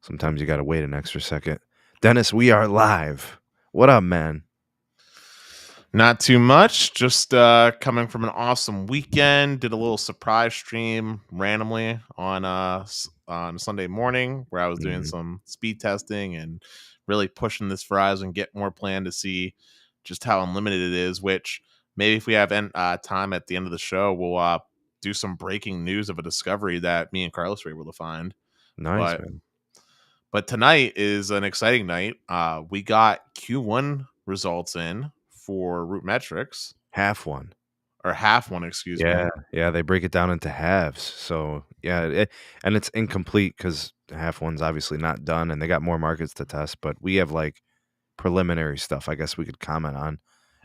Sometimes you got to wait an extra second. Dennis, we are live. What up, man? Not too much. Just coming from an awesome weekend. Did a little surprise stream randomly on Sunday morning where I was doing some speed testing and really pushing this Verizon Get More plan to see just how unlimited it is. Which maybe if we have time at the end of the show, we'll do some breaking news of a discovery that me and Carlos were able to find. Nice, man. But tonight is an exciting night. We got Q1 results in for root metrics. Half one, excuse me. Yeah, they break it down into halves. So, and it's incomplete because half one's obviously not done, and they got more markets to test, but we have, like, preliminary stuff I guess we could comment on.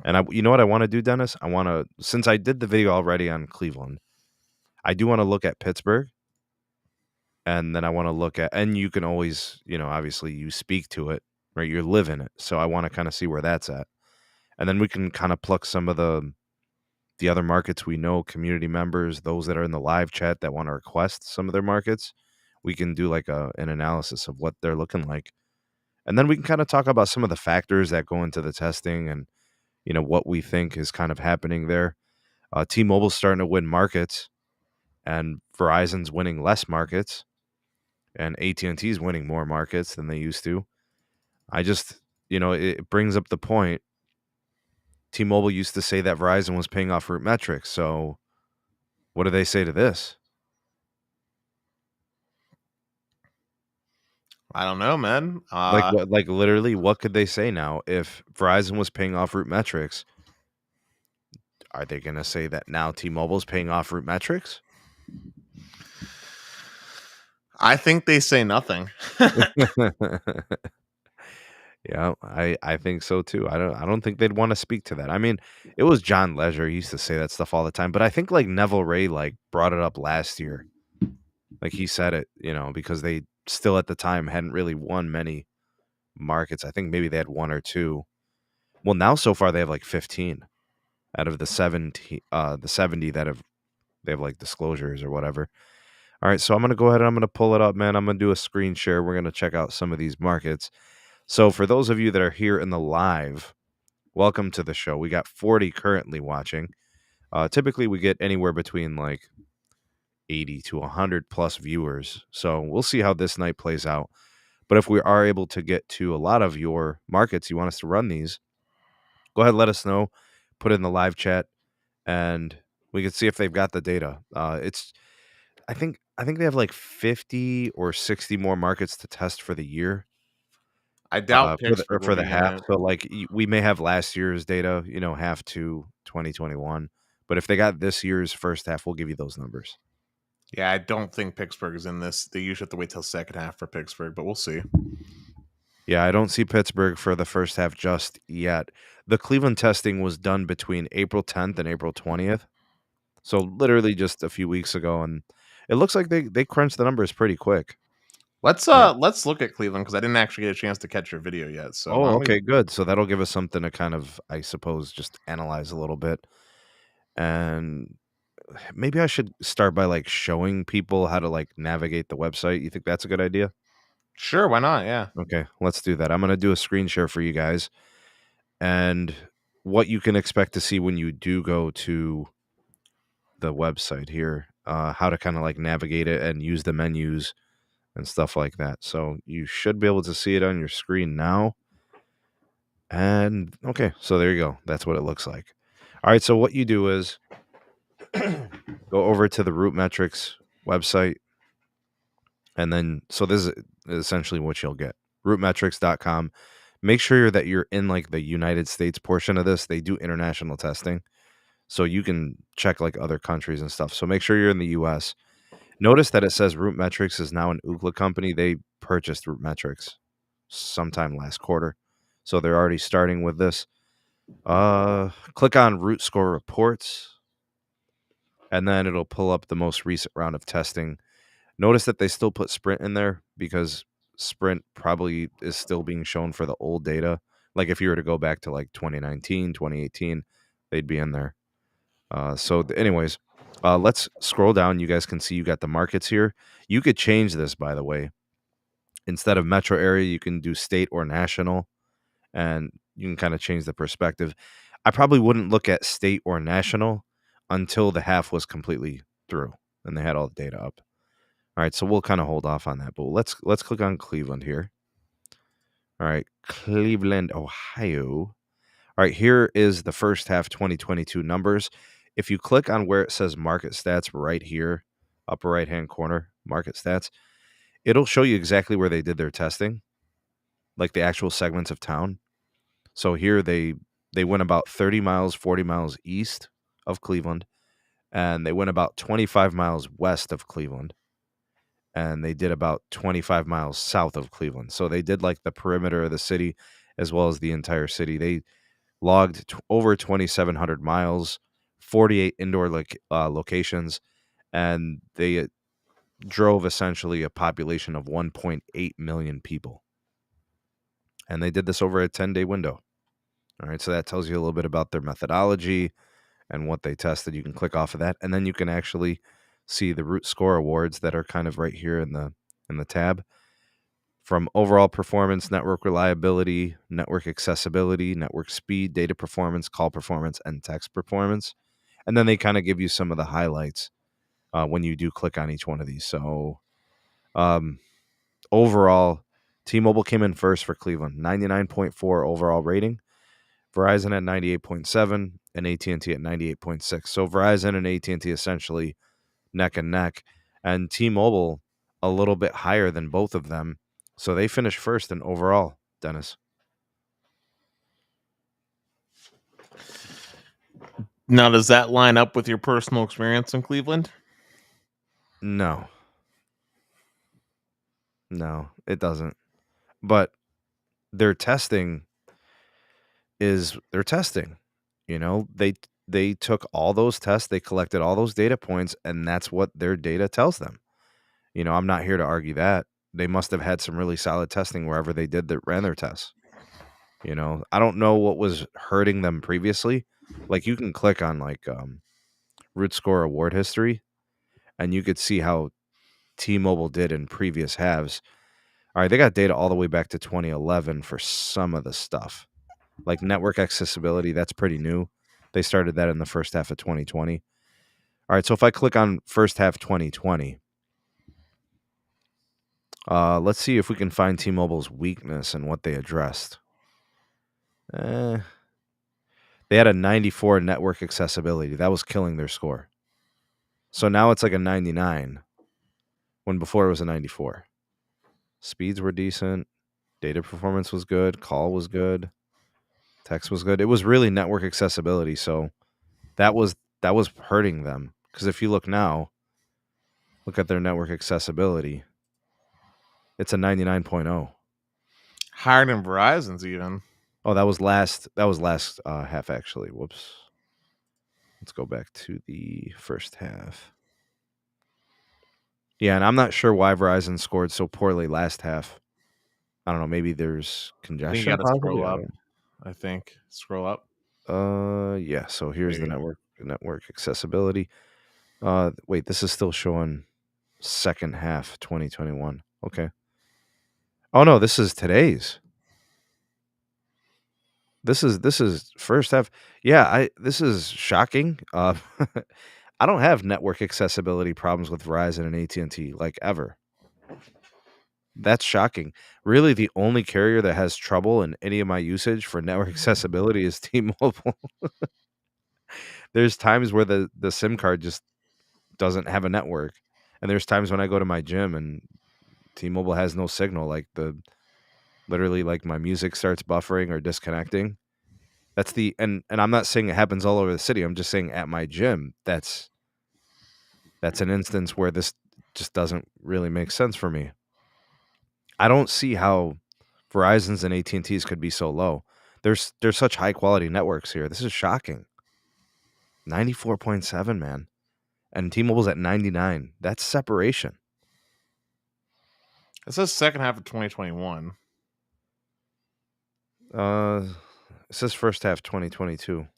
And you know what I want to do, Dennis? Since I did the video already on Cleveland, I do want to look at Pittsburgh. And then I want to look at, and you can always, obviously you speak to it, right? You live in it. So I want to kind of see where that's at. And then we can kind of pluck some of the other markets we know, community members, those that are in the live chat that want to request some of their markets. We can do like an analysis of what they're looking like. And then we can kind of talk about some of the factors that go into the testing and, what we think is kind of happening there. T-Mobile's starting to win markets and Verizon's winning less markets. And AT&T is winning more markets than they used to. I just, it brings up the point. T-Mobile used to say that Verizon was paying off root metrics. So what do they say to this? I don't know, man. Like literally, what could they say now? If Verizon was paying off root metrics, are they going to say that now T-Mobile's paying off root metrics? I think they say nothing. Yeah, I think so too. I don't think they'd want to speak to that. I mean, it was John Legere. He used to say that stuff all the time, but I think like Neville Ray brought it up last year. Like he said it, because they still at the time hadn't really won many markets. I think maybe they had one or two. Well, now so far they have like 15 out of the 70 that they have like disclosures or whatever. All right, so I'm going to go ahead and I'm going to pull it up, man. I'm going to do a screen share. We're going to check out some of these markets. So for those of you that are here in the live, welcome to the show. We got 40 currently watching. Typically, we get anywhere between like 80 to 100 plus viewers. So we'll see how this night plays out. But if we are able to get to a lot of your markets, you want us to run these, go ahead and let us know. Put it in the live chat, and we can see if they've got the data. I think they have like 50 or 60 more markets to test for the year. I doubt for the half. So like we may have last year's data, half to 2021. But if they got this year's first half, we'll give you those numbers. Yeah, I don't think Pittsburgh is in this. They usually have to wait till second half for Pittsburgh, but we'll see. Yeah, I don't see Pittsburgh for the first half just yet. The Cleveland testing was done between April 10th and April 20th. So literally just a few weeks ago, and it looks like they crunched the numbers pretty quick. Let's look at Cleveland because I didn't actually get a chance to catch your video yet. So okay, good. So that'll give us something to kind of, I suppose, just analyze a little bit. And maybe I should start by like showing people how to like navigate the website. You think that's a good idea? Sure, why not? Yeah. Okay, let's do that. I'm going to do a screen share for you guys. And what you can expect to see when you do go to the website here, how to kind of like navigate it and use the menus and stuff like that. So you should be able to see it on your screen now. And okay, so there you go. That's what it looks like. All right, so what you do is go over to the root metrics website. And then, so this is essentially what you'll get. rootmetrics.com. Make sure that you're in like the United States portion of this. They do international testing. So you can check like other countries and stuff. So make sure you're in the US. Notice that it says Root Metrics is now an Ookla company. They purchased Root Metrics sometime last quarter. So they're already starting with this. Click on Root Score Reports. And then it'll pull up the most recent round of testing. Notice that they still put Sprint in there because Sprint probably is still being shown for the old data. Like if you were to go back to like 2019, 2018, they'd be in there. Anyways, let's scroll down. You guys can see you got the markets here. You could change this, by the way. Instead of metro area, you can do state or national, and you can kind of change the perspective. I probably wouldn't look at state or national until the half was completely through and they had all the data up. All right, so we'll kind of hold off on that, but let's click on Cleveland here. All right, Cleveland, Ohio. All right, here is the first half 2022 numbers. If you click on where it says market stats right here, upper right-hand corner, market stats, it'll show you exactly where they did their testing, like the actual segments of town. So here they went about 30 miles, 40 miles east of Cleveland, and they went about 25 miles west of Cleveland, and they did about 25 miles south of Cleveland. So they did like the perimeter of the city as well as the entire city. They logged over 2,700 miles, 48 indoor locations, and they drove essentially a population of 1.8 million people. And they did this over a 10-day window. All right, so that tells you a little bit about their methodology and what they tested. You can click off of that, and then you can actually see the root score awards that are kind of right here in the tab. From overall performance, network reliability, network accessibility, network speed, data performance, call performance, and text performance. And then they kind of give you some of the highlights when you do click on each one of these. So overall, T-Mobile came in first for Cleveland, 99.4 overall rating. Verizon at 98.7 and AT&T at 98.6. So Verizon and AT&T essentially neck and neck, and T-Mobile a little bit higher than both of them. So they finished first in overall, Dennis. Now, does that line up with your personal experience in Cleveland? No, it doesn't. But their testing is their testing. You know, they took all those tests, they collected all those data points, and that's what their data tells them. You know, I'm not here to argue that. They must have had some really solid testing wherever they ran their tests. You know, I don't know what was hurting them previously. Like you can click on like root score award history, and you could see how T-Mobile did in previous halves. All right, they got data all the way back to 2011 for some of the stuff. Like network accessibility, that's pretty new. They started that in the first half of 2020. All right, so if I click on first half 2020, let's see if we can find T-Mobile's weakness and what they addressed. They had a 94 network accessibility. That was killing their score. So now it's like a 99, when before it was a 94. Speeds were decent. Data performance was good. Call was good. Text was good. It was really network accessibility. So that was hurting them. Because if you look now, look at their network accessibility. It's a 99.0. Higher than Verizon's even. Oh, that was last half actually. Whoops. Let's go back to the first half. Yeah, and I'm not sure why Verizon scored so poorly last half. I don't know. Maybe there's I think congestion. you got to Possibly. scroll up. I think scroll up. Yeah. So here's There the you network accessibility. Wait, this is still showing second half 2021. Okay. Oh no, this is today's. This is first half. Yeah, this is shocking. I don't have network accessibility problems with Verizon and AT&T like ever. That's shocking. Really, the only carrier that has trouble in any of my usage for network accessibility is T-Mobile. There's times where the SIM card just doesn't have a network, and there's times when I go to my gym and T-Mobile has no signal. Like literally, like my music starts buffering or disconnecting. That's and I'm not saying it happens all over the city. I'm just saying at my gym, that's an instance where this just doesn't really make sense for me. I don't see how Verizon's and AT&T's could be so low. There's such high quality networks here. This is shocking. 94.7, man. And T-Mobile's at 99. That's separation. It says second half of 2021. It says first half 2022.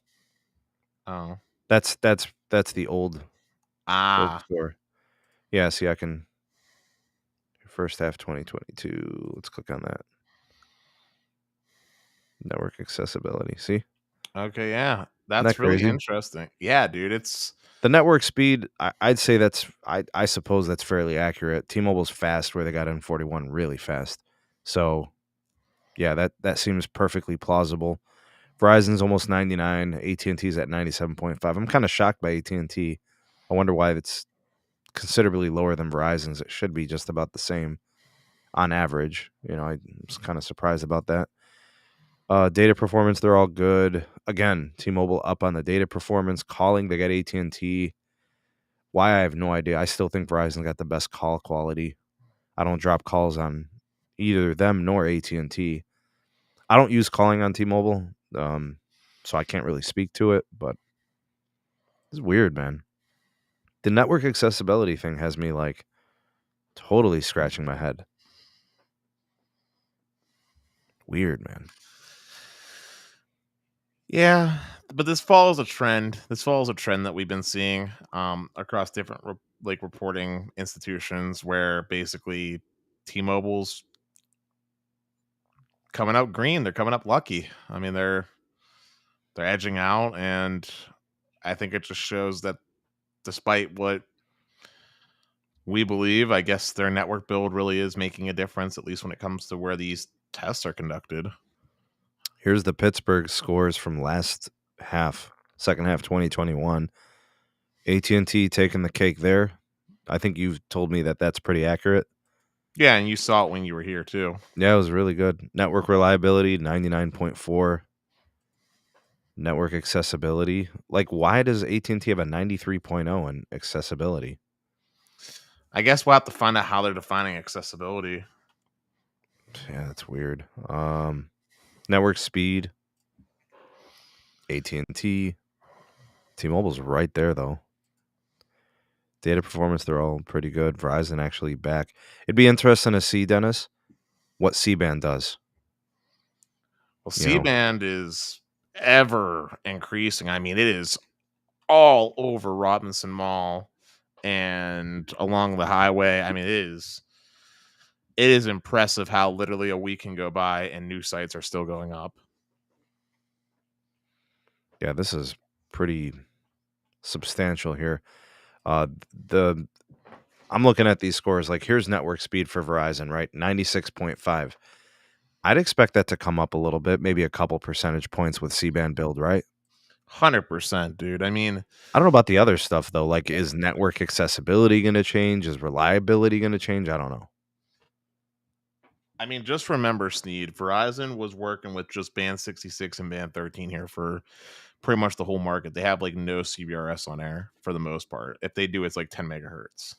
Oh. That's the old score. Yeah, see, I can First half 2022. Let's click on that. Network accessibility. See? Okay, yeah. Isn't That's that really crazy? interesting. Yeah, dude, it's The network speed, I'd say I suppose that's fairly accurate. T-Mobile's fast where they got N41 really fast. So, yeah, that seems perfectly plausible. Verizon's almost 99. AT&T's at 97.5. I'm kind of shocked by AT&T. I wonder why it's considerably lower than Verizon's. It should be just about the same on average. I was kind of surprised about that. Data performance, they're all good. Again, T-Mobile up on the data performance. Calling, they got AT&T. Why, I have no idea. I still think Verizon got the best call quality. I don't drop calls on either them nor AT&T. I don't use calling on T-Mobile, so I can't really speak to it, but it's weird, man. The network accessibility thing has me like totally scratching my head. Weird, man. yeah, but this follows a trend. This follows a trend that we've been seeing across different reporting institutions where basically T-Mobile's coming up green. They're coming up lucky. I mean, they're edging out, and I think it just shows that despite what we believe, I guess their network build really is making a difference, at least when it comes to where these tests are conducted. Here's the Pittsburgh scores from second half 2021. AT&T taking the cake there. I think you've told me that that's pretty accurate. Yeah, and you saw it when you were here too. Yeah, it was really good. Network reliability, 99.4. Network accessibility. Like, why does AT&T have a 93.0 in accessibility? I guess we'll have to find out how they're defining accessibility. Yeah, that's weird. Network speed, AT&T. T-Mobile's right there, though. Data performance, they're all pretty good. Verizon actually back. It'd be interesting to see, Dennis, what C-band does. Well, C-band is ever increasing. I mean, it is all over Robinson Mall and along the highway. I mean, it is impressive how literally a week can go by and new sites are still going up. Yeah, this is pretty substantial here. I'm looking at these scores. Like, here's network speed for Verizon, right? 96.5. I'd expect that to come up a little bit, maybe a couple percentage points with C-band build, right? 100%, dude. I mean, I don't know about the other stuff though. Like, is network accessibility going to change? Is reliability going to change? I don't know. I mean, just remember, Sneed, Verizon was working with just band 66 and band 13 here for pretty much the whole market. They have like no CBRS on air for the most part. If they do, it's like 10 megahertz.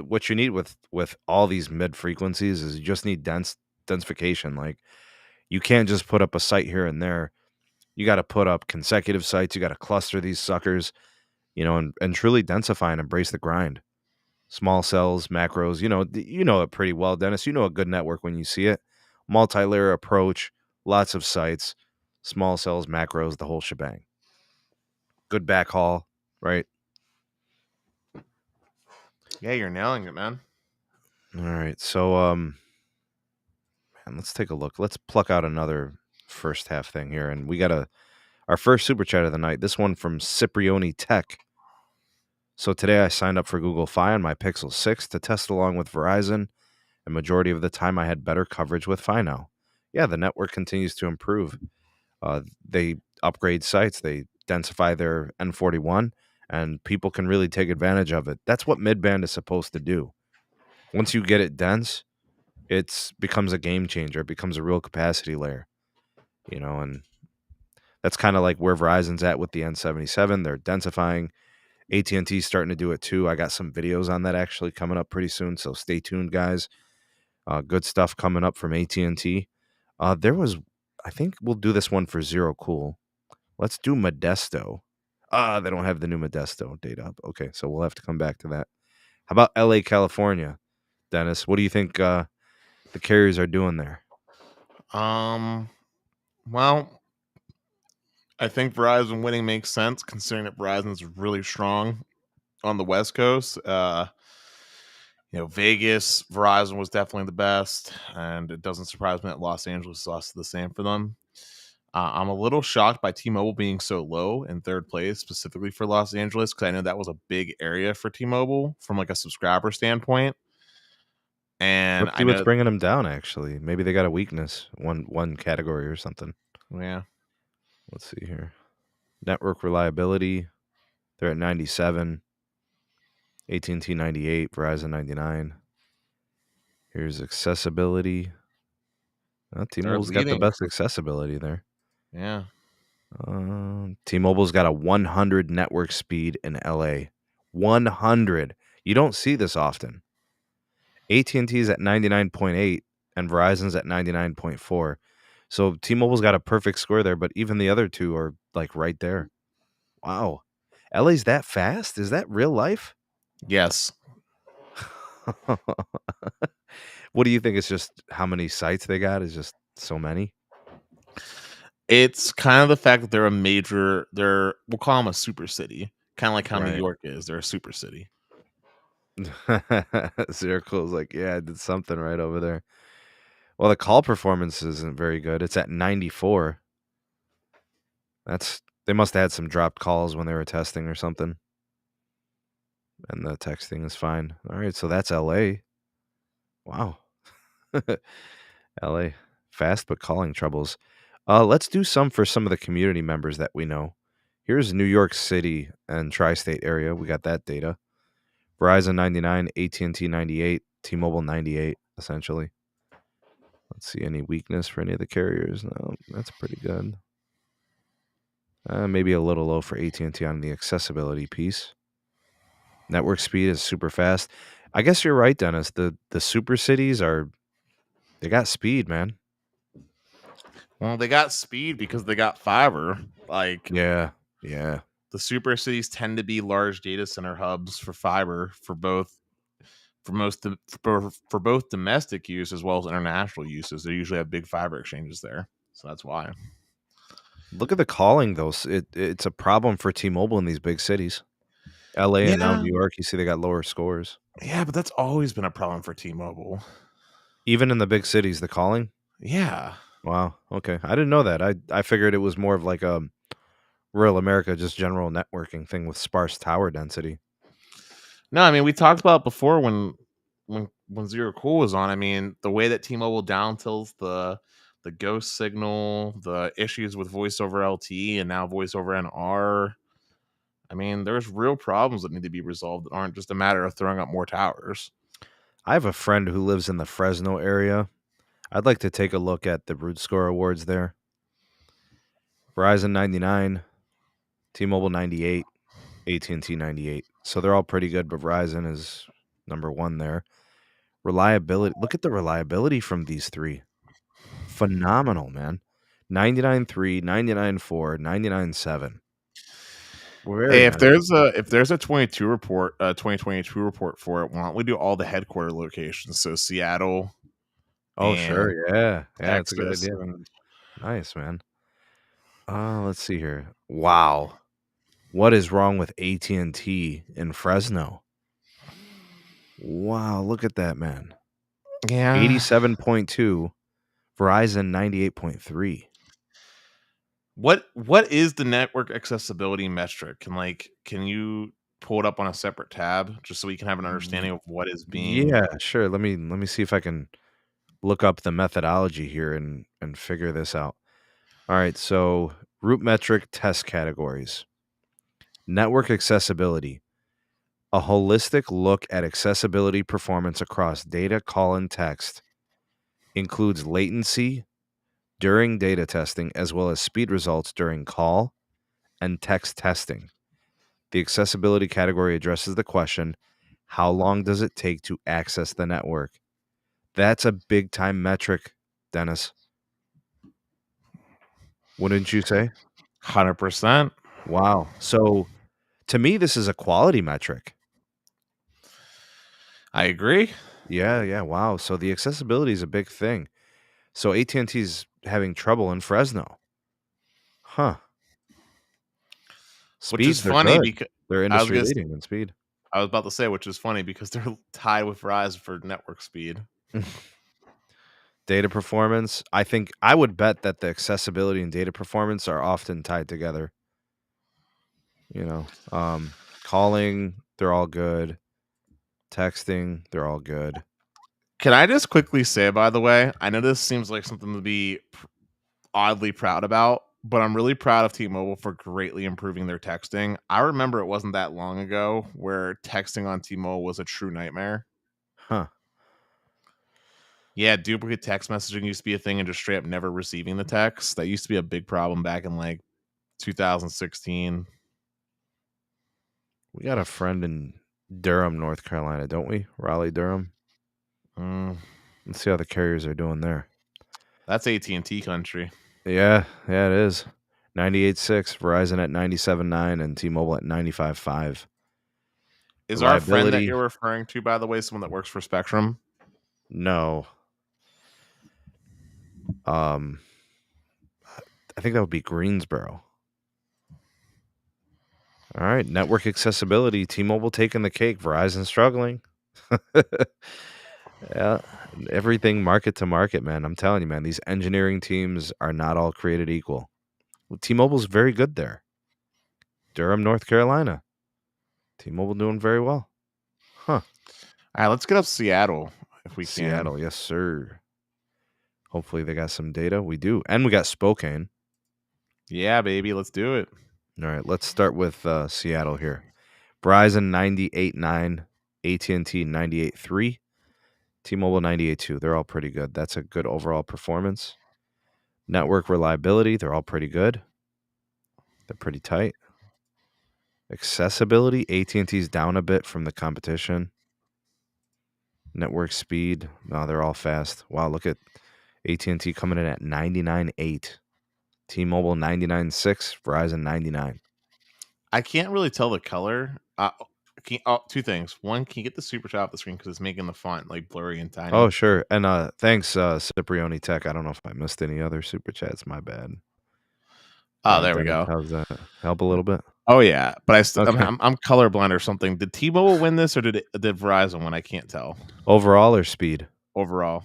What you need with all these mid frequencies is you just need densification. Like, you can't just put up a site here and there. You got to put up consecutive sites. You got to cluster these suckers, and truly densify and embrace the grind. Small cells, macros, you know it pretty well, Dennis. You know a good network when you see it. Multi-layer approach, lots of sites, small cells, macros, the whole shebang. Good backhaul, right? Yeah, you're nailing it, man. All right. So man, let's take a look. Let's pluck out another first half thing here. And we got our first super chat of the night. This one from Ciprioni Tech. So today I signed up for Google Fi on my Pixel 6 to test along with Verizon. And majority of the time I had better coverage with Fi now. Yeah, the network continues to improve. They upgrade sites, they densify their N41, and people can really take advantage of it. That's what midband is supposed to do. Once you get it dense, it becomes a game changer. It becomes a real capacity layer, and that's kind of like where Verizon's at with the N77. They're densifying. AT&T's starting to do it too. I got some videos on that actually coming up pretty soon, so stay tuned, guys. Good stuff coming up from AT&T. I think we'll do this one for Zero Cool. Let's do Modesto. They don't have the new Modesto data up. Okay, so we'll have to come back to that. How about LA, California? Dennis, what do you think the carriers are doing there? Well, I think Verizon winning makes sense considering that Verizon's really strong on the West Coast. Vegas, Verizon was definitely the best, and it doesn't surprise me that Los Angeles is also the same for them. I'm a little shocked by T-Mobile being so low in third place, specifically for Los Angeles, because I know that was a big area for T-Mobile from like a subscriber standpoint. And Let's I see what's know, bringing them down. Actually, maybe they got a weakness, one category or something. yeah, Let's see here. Network reliability, they're at 97. AT&T 98, Verizon 99. Here's accessibility. they're T-Mobile's got the leading. best accessibility there. Yeah, T-Mobile's got a 100 network speed in LA. 100. You don't see this often. AT&T's at 99.8 and Verizon's at 99.4. So T-Mobile's got a perfect score there, but even the other two are like right there. Wow. LA's that fast? Is that real life? yes. What do you think? It's just how many sites they got is just so many? It's kind of the fact that we'll call them a super city, kind of like how New Right. York is. They're a super city. Circle's like, yeah, I did something right over there. Well, the call performance isn't very good. It's at 94. They must have had some dropped calls when they were testing or something. And the texting is fine. All right, so that's LA. Wow. LA. Fast but calling troubles. Let's do some for some of the community members that we know. Here's New York City and tri-state area. We got that data. Verizon 99, AT&T 98, T-Mobile 98, essentially. Let's see any weakness for any of the carriers. No, that's pretty good. Maybe a little low for AT&T on the accessibility piece. Network speed is super fast. I guess you're right, Dennis. The super cities they got speed, man. Well, they got speed because they got fiber. Like, Yeah. the super cities tend to be large data center hubs for fiber for both for both domestic use as well as international uses. They usually have big fiber exchanges there, so that's why. Look at the calling, though. It's a problem for T-Mobile in these big cities. LA and now Yeah, New York, you see they got lower scores. yeah, but that's always been a problem for T-Mobile. Even in the big cities, the calling? Yeah. Wow. Okay. I didn't know that. I figured it was more of like a rural America, just general networking thing with sparse tower density. No, I mean, we talked about before when Zero Cool was on. I mean, the way that T-Mobile down tills the ghost signal, the issues with voice over LTE and now voice over NR. I mean, there's real problems that need to be resolved that aren't just a matter of throwing up more towers. I have a friend who lives in the Fresno area. I'd like to take a look at the Root Score Awards there. Verizon 99, T-Mobile 98, AT&T 98. So they're all pretty good, but Verizon is number one there. Reliability. Look at the reliability from these three. Phenomenal, man. 99.3, 99.4, 99.7. Very Hey, nice. if there's a 2022 report for it, why don't we do all the headquarter locations? So Seattle Oh, and sure. Yeah. Yeah, it's a good Texas. idea. Nice, man. Let's see here. Wow. What is wrong with AT&T in Fresno? Wow, look at that, man. Yeah. 87.2, Verizon 98.3. What is the network accessibility metric? Can you pull it up on a separate tab just so we can have an understanding of what is being. Yeah, sure. Let me see if I can look up the methodology here and figure this out. All right, so root metric test categories. Network accessibility. A holistic look at accessibility performance across data, call, and text includes latency during data testing as well as speed results during call and text testing. The accessibility category addresses the question, how long does it take to access the network? That's a big time metric, Dennis. Wouldn't you say? 100%. Wow. So to me, this is a quality metric. I agree. Yeah. Wow. So the accessibility is a big thing. So AT&T's having trouble in Fresno. Huh. Which is Speeds, they're funny good. because They're I was industry gonna leading in speed. I was about to say, which is funny because they're tied with Verizon for network speed. Data performance. I think I would bet that the accessibility and data performance are often tied together. Calling, they're all good. Texting, they're all good. Can I just quickly say, by the way, I know this seems like something to be oddly proud about, but I'm really proud of T-Mobile for greatly improving their texting. I remember it wasn't that long ago where texting on T-Mobile was a true nightmare. Huh. Yeah, duplicate text messaging used to be a thing and just straight up never receiving the text. That used to be a big problem back in like 2016. We got a friend in Durham, North Carolina, don't we? Raleigh, Durham. Let's see how the carriers are doing there. That's AT&T country. Yeah, it is. 98.6, Verizon at 97.9, and T-Mobile at 95.5. Is our friend that you're referring to, by the way, someone that works for Spectrum? No. I think that would be Greensboro. All right, network accessibility. T-Mobile taking the cake. Verizon struggling. Yeah, everything market to market, man. I'm telling you, man, these engineering teams are not all created equal. T-Mobile's very good there. Durham, North Carolina. T-Mobile doing very well. Huh. All right, let's get up Seattle if we can. Seattle, yes, sir. Hopefully they got some data. We do. And we got Spokane. Yeah, baby. Let's do it. All right, let's start with Seattle here. Verizon 98.9, AT&T 98.3, T-Mobile 98.2. They're all pretty good. That's a good overall performance. Network reliability, they're all pretty good. They're pretty tight. Accessibility, AT&T's down a bit from the competition. Network speed, no, they're all fast. Wow, look at AT&T coming in at 99.8. T-Mobile 99.6, Verizon 99. I can't really tell the color. Two things. One, can you get the super chat off the screen because it's making the font like blurry and tiny? Oh, sure. And thanks, Cipriani Tech. I don't know if I missed any other super chats. My bad. Oh, there we go. How's that? Help a little bit? Oh yeah, but I'm colorblind or something. Did T-Mobile win this or did Verizon win? I can't tell. Overall or speed? Overall,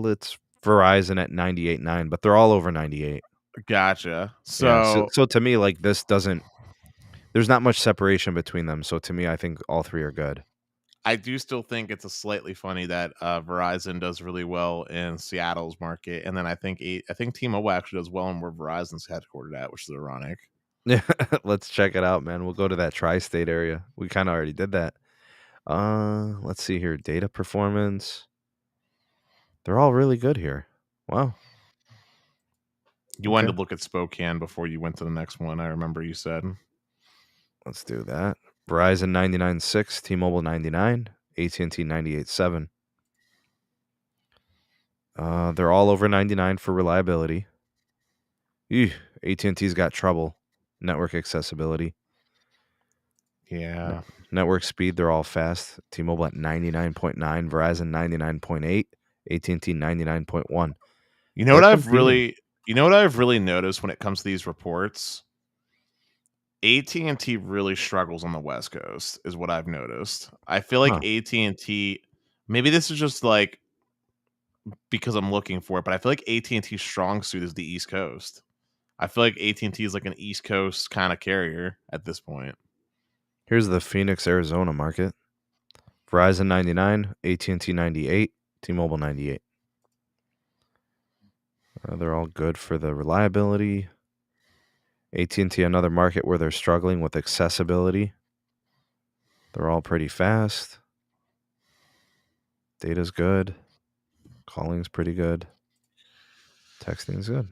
it's Verizon at 98.9, but they're all over 98. Gotcha. So to me, like this doesn't. There's not much separation between them. So to me, I think all three are good. I do still think it's a slightly funny that Verizon does really well in Seattle's market, and then I think T-Mobile actually does well in where Verizon's headquartered at, which is ironic. Yeah, let's check it out, man. We'll go to that tri-state area. We kind of already did that. Let's see here. Data performance. They're all really good here. Wow. You wanted to look at Spokane before you went to the next one. I remember you said. Let's do that. Verizon 99.6, T-Mobile 99, AT&T 98.7. They're all over 99 for reliability. AT&T's got trouble. Network accessibility. Yeah. Network speed, they're all fast. T-Mobile at 99.9, Verizon 99.8, AT&T 99.1. You know what I've really noticed when it comes to these reports? AT&T really struggles on the West Coast, is what I've noticed. I feel like AT&T, maybe this is just like because I'm looking for it, but I feel like AT&T's strong suit is the East Coast. I feel like AT&T is like an East Coast kind of carrier at this point. Here's the Phoenix, Arizona market. Verizon 99, AT&T 98, T-Mobile 98. They're all good for the reliability. AT&T, another market where they're struggling with accessibility. They're all pretty fast. Data's good. Calling's pretty good. Texting's good.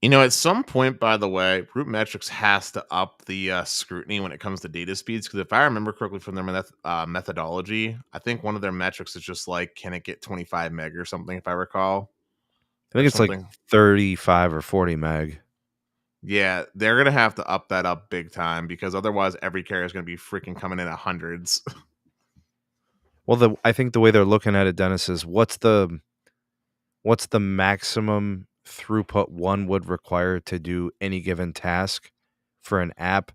You know, at some point, by the way, RootMetrics has to up the scrutiny when it comes to data speeds. Because if I remember correctly from their methodology, I think one of their metrics is just like, can it get 25 meg or something, if I recall? I think it's like 35 or 40 meg. Yeah, they're going to have to up that up big time because otherwise every carrier is going to be freaking coming in at hundreds. Well, I think the way they're looking at it, Dennis, is what's the maximum throughput one would require to do any given task for an app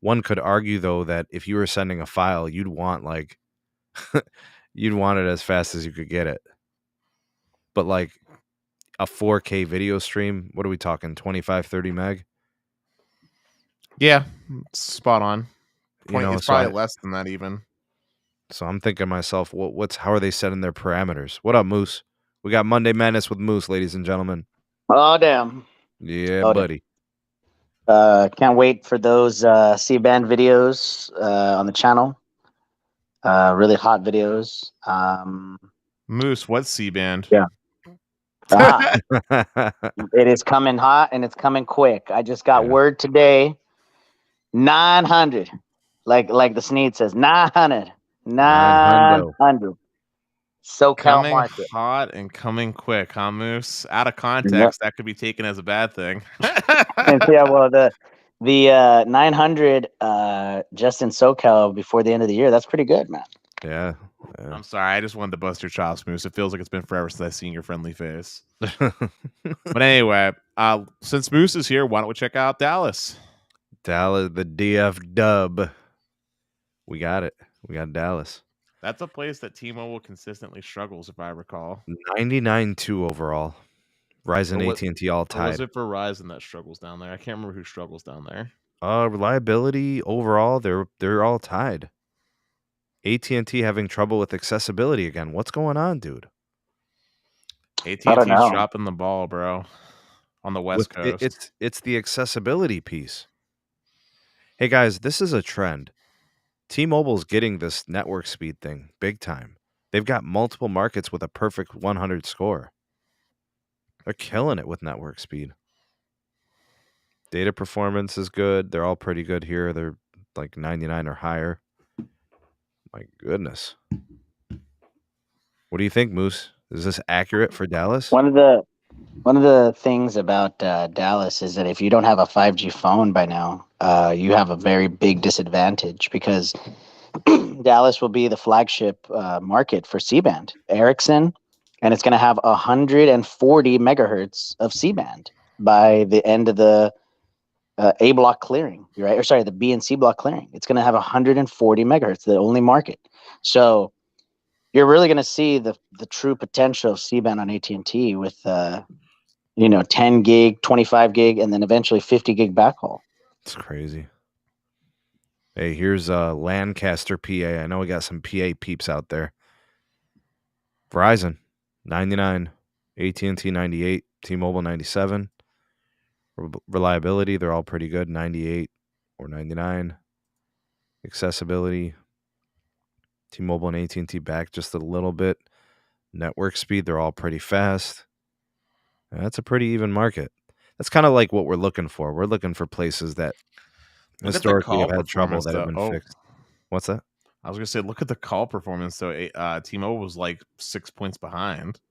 One could argue though that if you were sending a file, you'd want like you'd want it as fast as you could get it. But like a 4K video stream, what are we talking? 25, 30 meg? Yeah, spot on. You know, It's probably less than that even. So I'm thinking to myself, how are they setting their parameters? What up, Moose? We got Monday Madness with Moose, ladies and gentlemen. Oh, damn. Yeah, buddy. Can't wait for those C-band videos on the channel. Really hot videos. Moose, what's C-band? Yeah. It is coming hot and it's coming quick. I just got word today. 900. Like the Sneed says, 900. 900. SoCal coming market. Hot and coming quick, huh, Moose? Out of context, that could be taken as a bad thing. Yeah, well, the 900 just in SoCal before the end of the year, that's pretty good, man. Yeah. I'm sorry, I just wanted to bust your chops, Moose. It feels like it's been forever since I've seen your friendly face. But anyway, since Moose is here, why don't we check out Dallas? Dallas, the DF dub. We got it. We got Dallas. That's a place that T-Mobile consistently struggles, if I recall. 99.2 overall. Verizon, AT&T all tied. Or was it Verizon that struggles down there? I can't remember who struggles down there. Reliability overall, they're all tied. AT&T having trouble with accessibility again. What's going on, dude? AT&T's dropping the ball, bro. On the West Coast. It's the accessibility piece. Hey guys, this is a trend. T-Mobile's getting this network speed thing big time. They've got multiple markets with a perfect 100 score. They're killing it with network speed. Data performance is good. They're all pretty good here. They're like 99 or higher. My goodness. What do you think, Moose? Is this accurate for Dallas? One of the things about Dallas is that if you don't have a 5G phone by now, you have a very big disadvantage because Dallas will be the flagship market for C-band, Ericsson, and it's going to have 140 megahertz of C-band by the end of the A block clearing, right? Or sorry, the B and C block clearing. It's going to have 140 megahertz, the only market. So you're really going to see the true potential of C-band on AT&T with 10 gig, 25 gig, and then eventually 50 gig backhaul. It's crazy. Hey, here's Lancaster, PA. I know we got some PA peeps out there. Verizon, 99. AT&T, 98. T-Mobile, 97. Reliability, they're all pretty good, 98 or 99. Accessibility, T-Mobile and AT&T back just a little bit. Network speed, they're all pretty fast. That's a pretty even market. That's kind of like what we're looking for. We're looking for places that historically have had trouble that have been fixed. What's that? I was going to say, look at the call performance. So T-Mobile was like 6 points behind.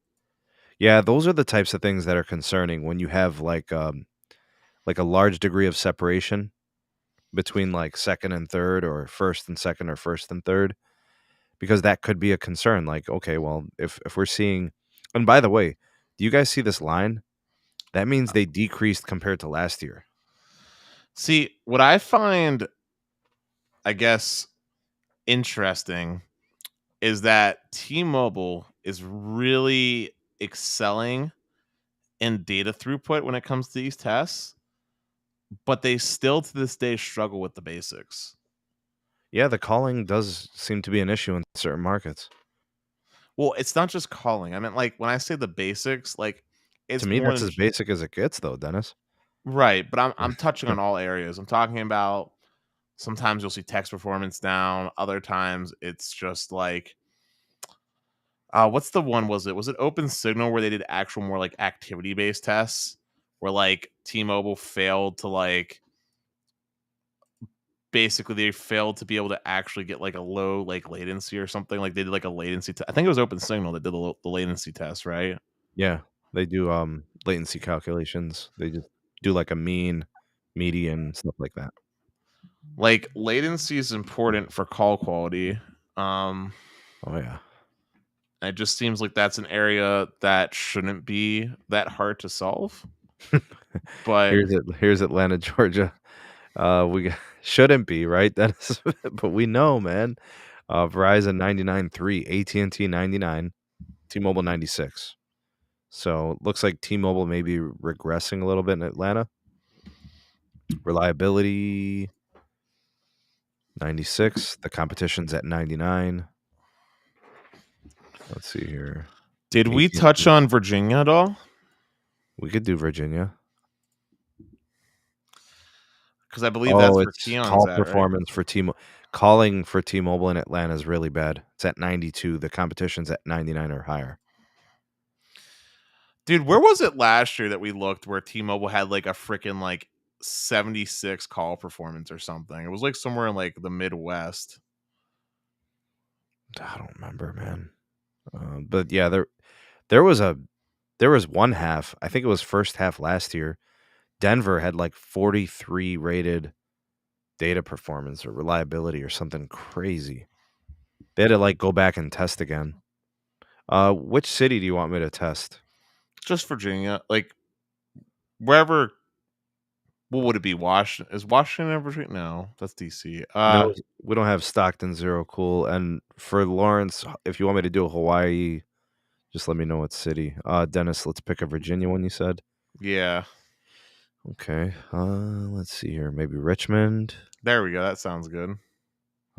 Yeah, those are the types of things that are concerning when you have like a large degree of separation between like second and third or first and second or first and third, because that could be a concern. Like, okay, well, if we're seeing, and by the way, do you guys see this line? That means they decreased compared to last year. See, what I find, I guess, interesting is that T-Mobile is really excelling in data throughput when it comes to these tests, but they still to this day struggle with the basics. Yeah, the calling does seem to be an issue in certain markets. Well, it's not just calling. I mean, like when I say the basics, like it's to me that's as basic as it gets, though, Dennis. Right, but I'm touching on all areas. I'm talking about sometimes you'll see text performance down. Other times it's just like, what's the one? Was it Open Signal where they did actual more like activity based tests where like T-Mobile failed to like basically they failed to be able to actually get like a low like latency or something. Like they did like a latency I think it was Open Signal that did the latency test, right? Yeah, they do latency calculations. They just do like a mean, median, stuff like that. Like latency is important for call quality. Oh yeah. It just seems like that's an area that shouldn't be that hard to solve. But here's Atlanta, Georgia. Shouldn't be, right? That's but we know, man. Verizon 99.3, AT&T 99, T-Mobile 96. So looks like T-Mobile may be regressing a little bit in Atlanta. Reliability 96. The competition's at 99. Let's see here. Did we AT&T. touch on Virginia at all? We could do Virginia. Because I believe that's where it's Keon's call at, right? performance for T-Mobile. Calling for T-Mobile in Atlanta is really bad. It's at 92. The competition's at 99 or higher. Dude, where was it last year that we looked where T-Mobile had like a freaking like 76 call performance or something? It was like somewhere in like the Midwest. I don't remember, man. But yeah, there was one half. I think it was first half last year. Denver had like 43 rated data performance or reliability or something crazy. They had to like go back and test again. Which city do you want me to test? Just Virginia, like wherever. What would it be? Washington? Is Washington in Virginia? No, that's DC. No, we don't have Stockton Zero Cool. And for Lawrence, if you want me to do a Hawaii, just let me know what city. Dennis, let's pick a Virginia one, you said? Yeah. Okay. Let's see here. Maybe Richmond. There we go. That sounds good.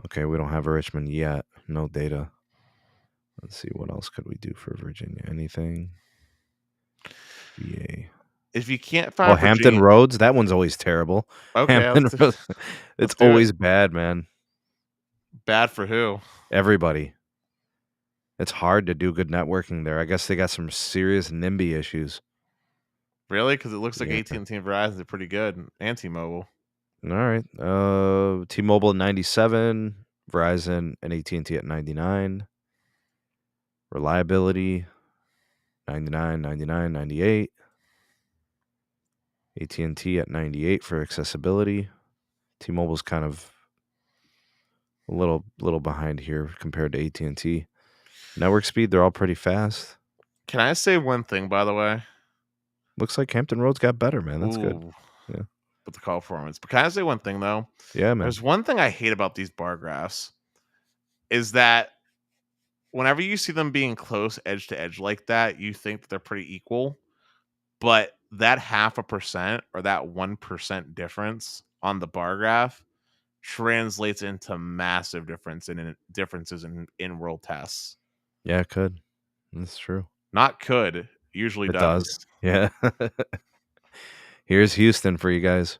Okay, we don't have a Richmond yet. No data. Let's see, what else could we do for Virginia? Anything? VA. If you can't find Hampton Virginia- Roads. That one's always terrible. Okay, Hampton Roads. It's always bad, man. Bad for who? Everybody. It's hard to do good networking there. I guess they got some serious NIMBY issues. Really? Because it looks like Yeah. AT&T and Verizon are pretty good. And T-Mobile. All right. T-Mobile 97, Verizon and AT&T at 99. Reliability 99, 99, 98. AT&T at 98 for accessibility. T-Mobile's kind of a little behind here compared to AT&T. Network speed, they're all pretty fast. Can I say one thing, by the way? Looks like Hampton Roads got better, man. That's good. Yeah. With the call performance. But can I say one thing, though? Yeah, man. There's one thing I hate about these bar graphs is that whenever you see them being close edge to edge like that, you think that they're pretty equal. But that 0.5% or that 1% difference on the bar graph translates into massive differences in world tests. Yeah, it could. That's true. Not could. Usually It does. Yeah. Here's Houston for you guys.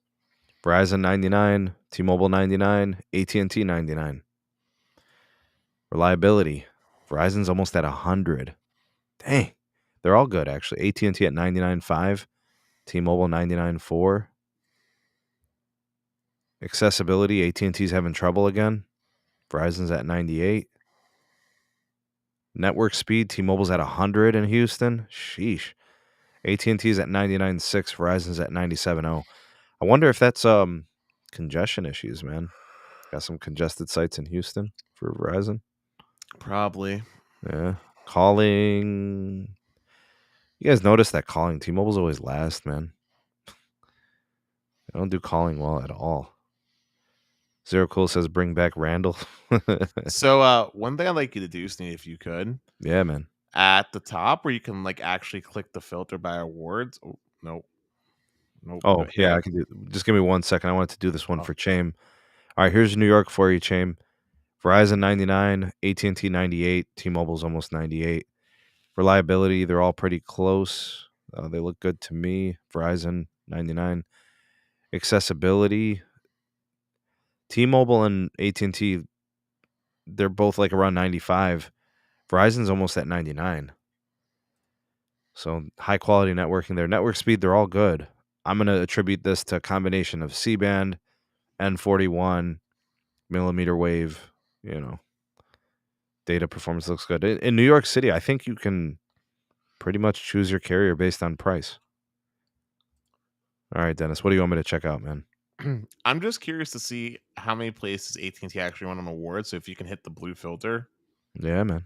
Verizon 99, T-Mobile 99, AT&T 99. Reliability. Verizon's almost at 100. Dang. They're all good, actually. AT&T at 99.5, T-Mobile 99.4. Accessibility, AT&T's having trouble again. Verizon's at 98. Network speed, T-Mobile's at 100 in Houston. Sheesh. AT&T's at 99.6, Verizon's at 97.0. I wonder if that's congestion issues, man. Got some congested sites in Houston for Verizon. Probably. Yeah. Calling. You guys notice that calling T-Mobile's always last, man. They don't do calling well at all. Zero Cool says bring back Randall. So one thing I'd like you to do, Sneed, if you could. Yeah, man. At the top where you can like actually click the filter by awards. Oh, nope. Oh, yeah, I can do. Just give me 1 second. I wanted to do this one for Chame. All right, here's New York for you, Chame. Verizon 99, AT&T 98, T-Mobile's almost 98. Reliability, they're all pretty close. They look good to me. Verizon 99. Accessibility, T-Mobile and AT&T, they're both like around 95. Verizon's almost at 99. So high quality networking there. Network speed, they're all good. I'm going to attribute this to a combination of C-band, N41, millimeter wave, data performance looks good. In New York City, I think you can pretty much choose your carrier based on price. All right, Dennis, what do you want me to check out, man? I'm just curious to see how many places AT&T actually won on awards. So if you can hit the blue filter. Yeah, man.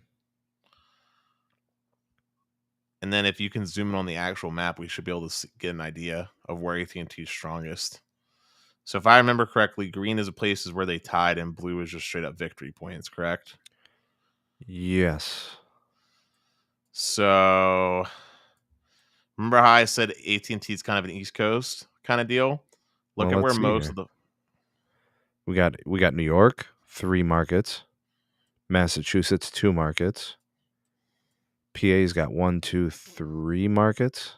And then if you can zoom in on the actual map, we should be able to get an idea of where AT&T is strongest. So if I remember correctly, green is the places where they tied and blue is just straight up victory points, correct? Yes. So remember how I said AT&T is kind of an East Coast kind of deal? Look Well, at where let's see most here. of the We got New York, 3 markets. Massachusetts, 2 markets. PA's got 1, 2, 3 markets.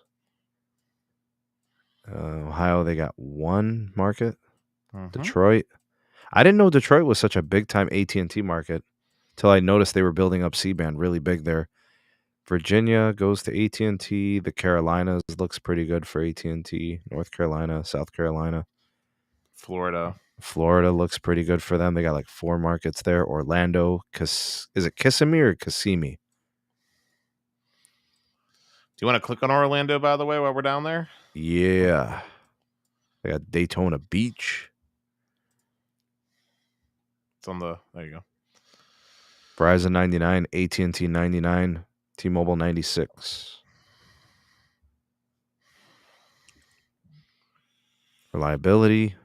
Ohio, they got 1 market. Detroit. I didn't know Detroit was such a big time AT&T market till I noticed they were building up C-band really big there. Virginia goes to AT&T. The Carolinas looks pretty good for AT&T. North Carolina, South Carolina. Florida looks pretty good for them. They got like 4 markets there. Orlando, is it Kissimmee or Kissimmee? Do you want to click on Orlando, by the way, while we're down there? Yeah. They got Daytona Beach. It's on the, there you go. Verizon 99, AT&T 99, T-Mobile 96. Reliability.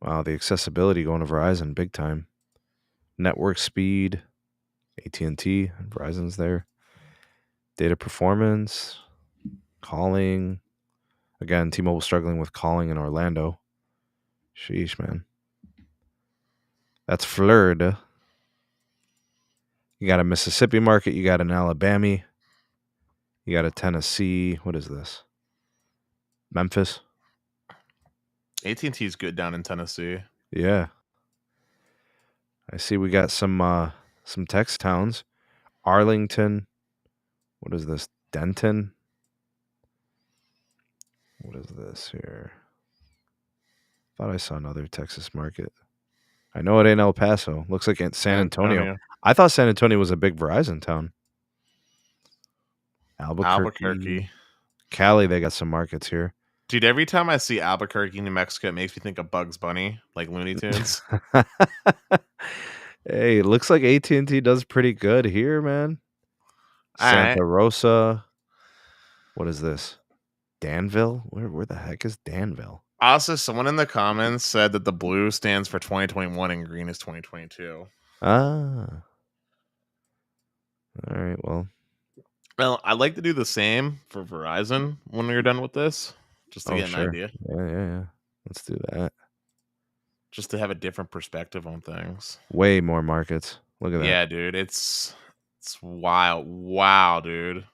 Wow, the accessibility going to Verizon big time. Network speed, AT&T, Verizon's there. Data performance, calling. Again, T-Mobile struggling with calling in Orlando. Sheesh, man. That's Florida. You got a Mississippi market. You got an Alabama. You got a Tennessee. What is this? Memphis. AT&T is good down in Tennessee. Yeah. I see we got some text towns. Arlington. What is this? Denton. What is this here? Thought I saw another Texas market. I know it ain't El Paso. Looks like it's San Antonio. I thought San Antonio was a big Verizon town. Albuquerque. Cali, they got some markets here. Dude, every time I see Albuquerque, New Mexico, it makes me think of Bugs Bunny, like Looney Tunes. Hey, looks like AT&T does pretty good here, man. Santa Rosa. What is this? Danville? Where the heck is Danville? Also, someone in the comments said that the blue stands for 2021 and green is 2022. Ah. All right, well. Well, I'd like to do the same for Verizon when we're done with this, just to get an idea. Yeah. Let's do that. Just to have a different perspective on things. Way more markets. Look at that. Yeah, dude. It's wild. Wow, dude.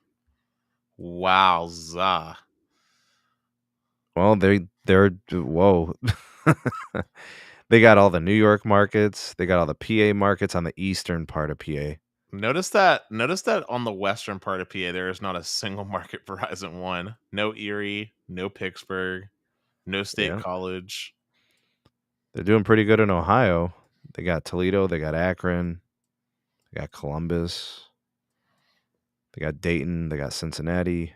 Wowza. Well, they're whoa. They got all the New York markets. They got all the PA markets on the eastern part of PA. Notice that on the western part of PA, there is not a single market Verizon One. No Erie, no Pittsburgh, no State College. They're doing pretty good in Ohio. They got Toledo, they got Akron, they got Columbus, they got Dayton, they got Cincinnati.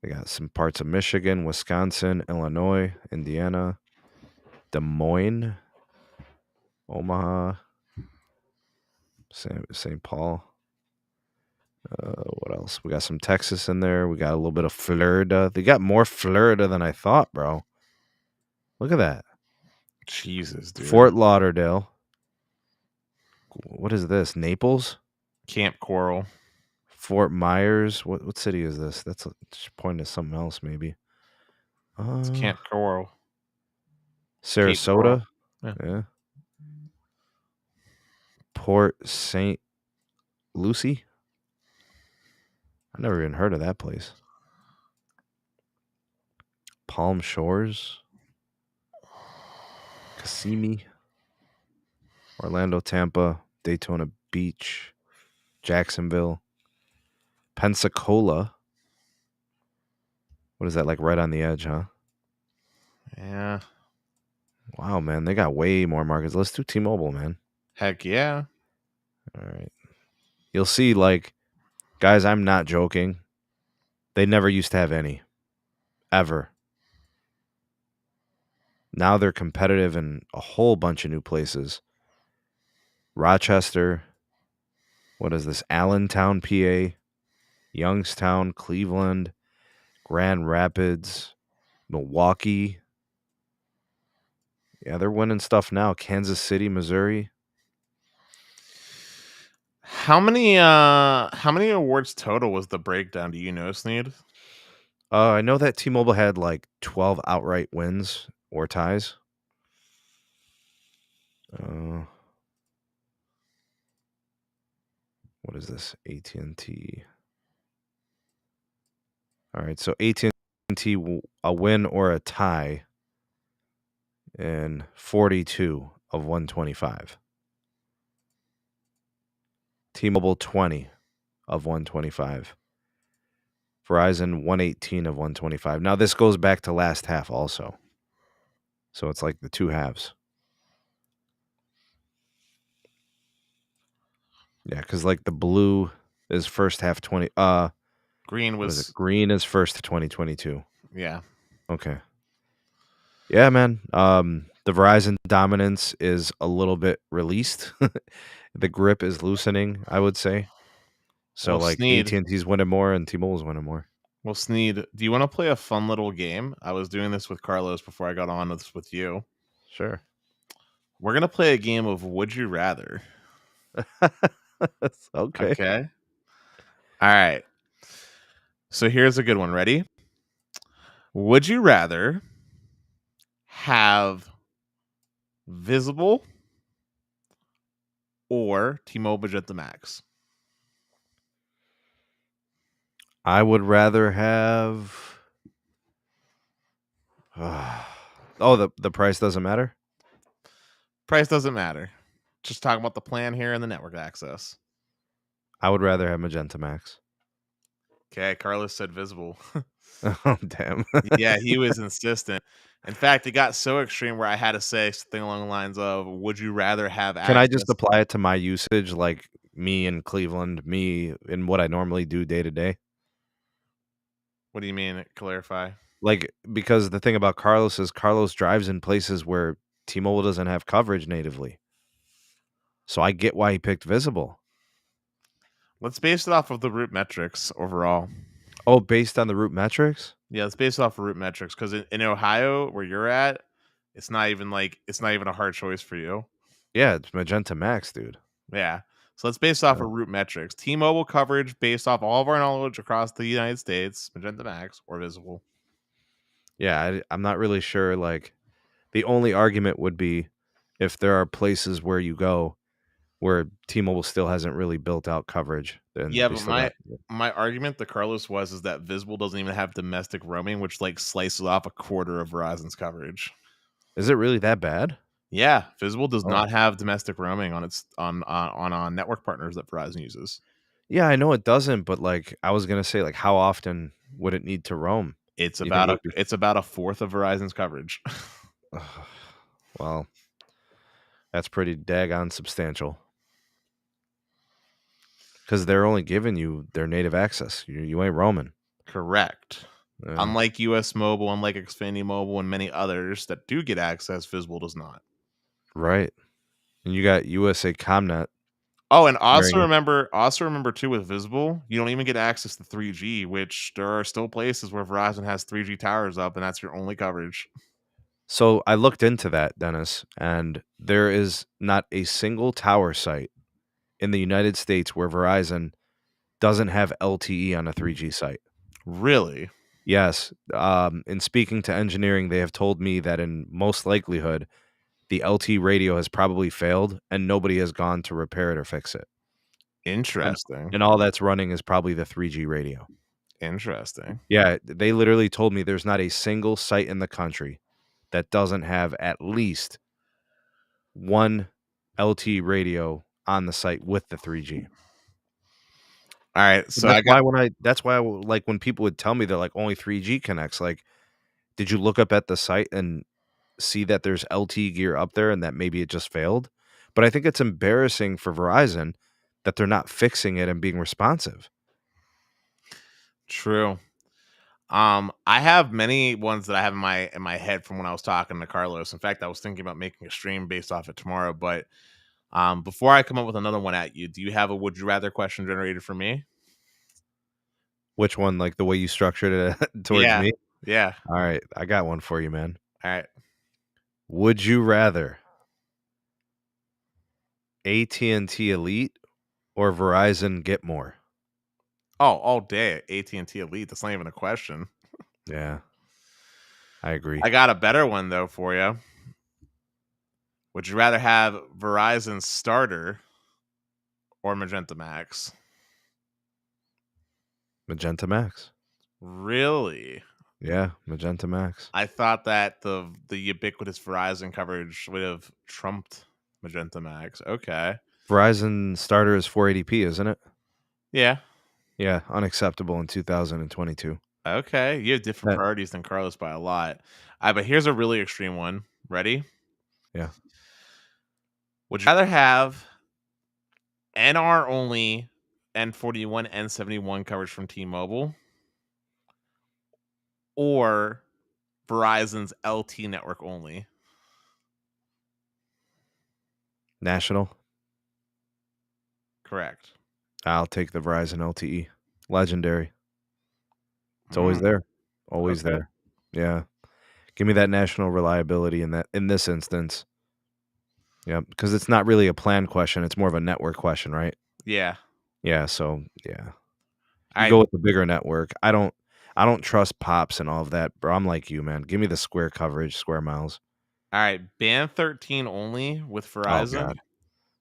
They got some parts of Michigan, Wisconsin, Illinois, Indiana, Des Moines, Omaha, St. Paul. What else? We got some Texas in there. We got a little bit of Florida. They got more Florida than I thought, bro. Look at that. Jesus, dude. Fort Lauderdale. What is this? Naples? Camp Coral. Fort Myers. What city is this? That's pointing to something else, maybe. It's Camp Coral. Sarasota. Yeah. Port St. Lucie. I never even heard of that place. Palm Shores. Kissimmee. Orlando, Tampa, Daytona Beach, Jacksonville, Pensacola. What is that, like right on the edge, huh? Yeah. Wow, man. They got way more markets. Let's do T-Mobile, man. Heck yeah. All right. You'll see, like, guys, I'm not joking. They never used to have any. Ever. Now they're competitive in a whole bunch of new places. Rochester. What is this? Allentown, PA. Youngstown, Cleveland. Grand Rapids. Milwaukee. Yeah, they're winning stuff now. Kansas City, Missouri. How many awards total was the breakdown? Do you know, Sneed? I know that T-Mobile had like 12 outright wins or ties. What is this? AT&T. All right, so AT&T a win or a tie in 42 of 125. T-Mobile 20 of 125. Verizon 118 of 125. Now this goes back to last half also. So it's like the two halves. Yeah, because like the blue is first half 20. Green What is was it? Green is first 2022. yeah. Okay. Yeah, man. The Verizon dominance is a little bit released. The grip is loosening, I would say. So Well, like Sneed. AT&T's winning more and T-Mobile's winning more. Well, Sneed, do you want to play a fun little game? I was doing this with Carlos before I got on with you. Sure. We're gonna play a game of Would You Rather. Okay. Okay. All right. So here's a good one. Ready? Would you rather have Visible or T-Mobile Magenta MAX? I would rather have oh, the price doesn't matter? Price doesn't matter. Just talking about the plan here and the network access. I would rather have Magenta MAX. Okay, Carlos said Visible. Oh, damn. Yeah, he was insistent. In fact, it got so extreme where I had to say something along the lines of, would you rather have Can I just access? apply it to my usage, like me in Cleveland, me in what I normally do day to day? What do you mean? Clarify. Like, because the thing about Carlos is Carlos drives in places where T-Mobile doesn't have coverage natively. So I get why he picked Visible. Let's base it off of the root metrics overall. Oh, based on the root metrics? Yeah, let's base it off of root metrics because in Ohio, where you're at, it's not even a hard choice for you. Yeah, it's Magenta MAX, dude. Yeah. So let's base off of root metrics. T-Mobile coverage based off all of our knowledge across the United States, Magenta MAX or Visible. Yeah, I'm not really sure. Like, the only argument would be if there are places where you go where T-Mobile still hasn't really built out coverage, then Yeah, they but still got. my argument to Carlos is that Visible doesn't even have domestic roaming, which like slices off a quarter of Verizon's coverage. Is it really that bad? Yeah, Visible does Oh. not have domestic roaming on its on network partners that Verizon uses. Yeah, I know it doesn't, but like I was gonna say, like how often would it need to roam? It's You think about it would be? it's about a fourth of Verizon's coverage. Well, that's pretty daggone substantial. Because they're only giving you their native access. You ain't roaming. Correct. Yeah. Unlike US Mobile, unlike Xfinity Mobile, and many others that do get access, Visible does not. Right. And you got USA ComNet. Oh, and also remember too with Visible, you don't even get access to 3G, which there are still places where Verizon has 3G towers up, and that's your only coverage. So I looked into that, Dennis, and there is not a single tower site in the United States where Verizon doesn't have LTE on a 3G site. Really? Yes. In speaking to engineering, they have told me that in most likelihood, the LTE radio has probably failed and nobody has gone to repair it or fix it. Interesting. And all that's running is probably the 3G radio. Interesting. Yeah, they literally told me there's not a single site in the country that doesn't have at least one LTE radio on the site with the 3G. All right, so That's why like when people would tell me they're like only 3G connects, like, did you look up at the site and see that there's LTE gear up there and that maybe it just failed? But I think it's embarrassing for Verizon that they're not fixing it and being responsive. True. I have many ones that I have in my head from when I was talking to Carlos. In fact, I was thinking about making a stream based off it tomorrow. But before I come up with another one at you, do you have a would you rather question generated for me? Which one, like the way you structured it towards Yeah. me? Yeah. All right, I got one for you, man. All right. Would you rather AT&T Elite or Verizon Get More? Oh, all day AT&T Elite. That's not even a question. Yeah, I agree. I got a better one though for you. Would you rather have Verizon Starter or Magenta MAX? Magenta MAX. Really? Yeah, Magenta MAX. I thought that the ubiquitous Verizon coverage would have trumped Magenta MAX. Okay. Verizon Starter is 480p, isn't it? Yeah. Yeah, unacceptable in 2022. Okay. You have different That- priorities than Carlos by a lot. But here's a really extreme one. Ready? Yeah. Would you rather have NR only N41, N71 coverage from T-Mobile or Verizon's LT network only? National. Correct. I'll take the Verizon LTE. Legendary. It's always there. Always Okay. there. Yeah. Give me that national reliability in this instance. Yeah, because it's not really a plan question, it's more of a network question, right? Yeah. Yeah, so yeah. You I go with the bigger network. I don't trust pops and all of that, bro. I'm like you, man. Give me the square coverage, square miles. All right, band 13 only with Oh Verizon. god.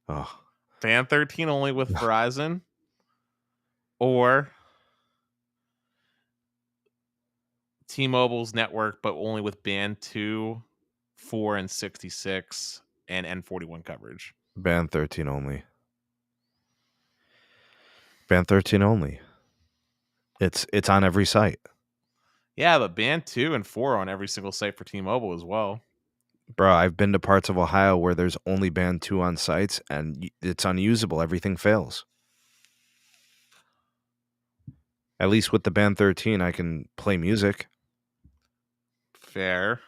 Oh. Band 13 only with Verizon or T-Mobile's network, but only with band 2, 4, and 66 and N41 coverage. Band 13 only. Band 13 only. It's on every site. Yeah, but band 2 and 4 on every single site for T-Mobile as well. Bro, I've been to parts of Ohio where there's only band 2 on sites and it's unusable. Everything fails. At least with the band 13, I can play music. Fair.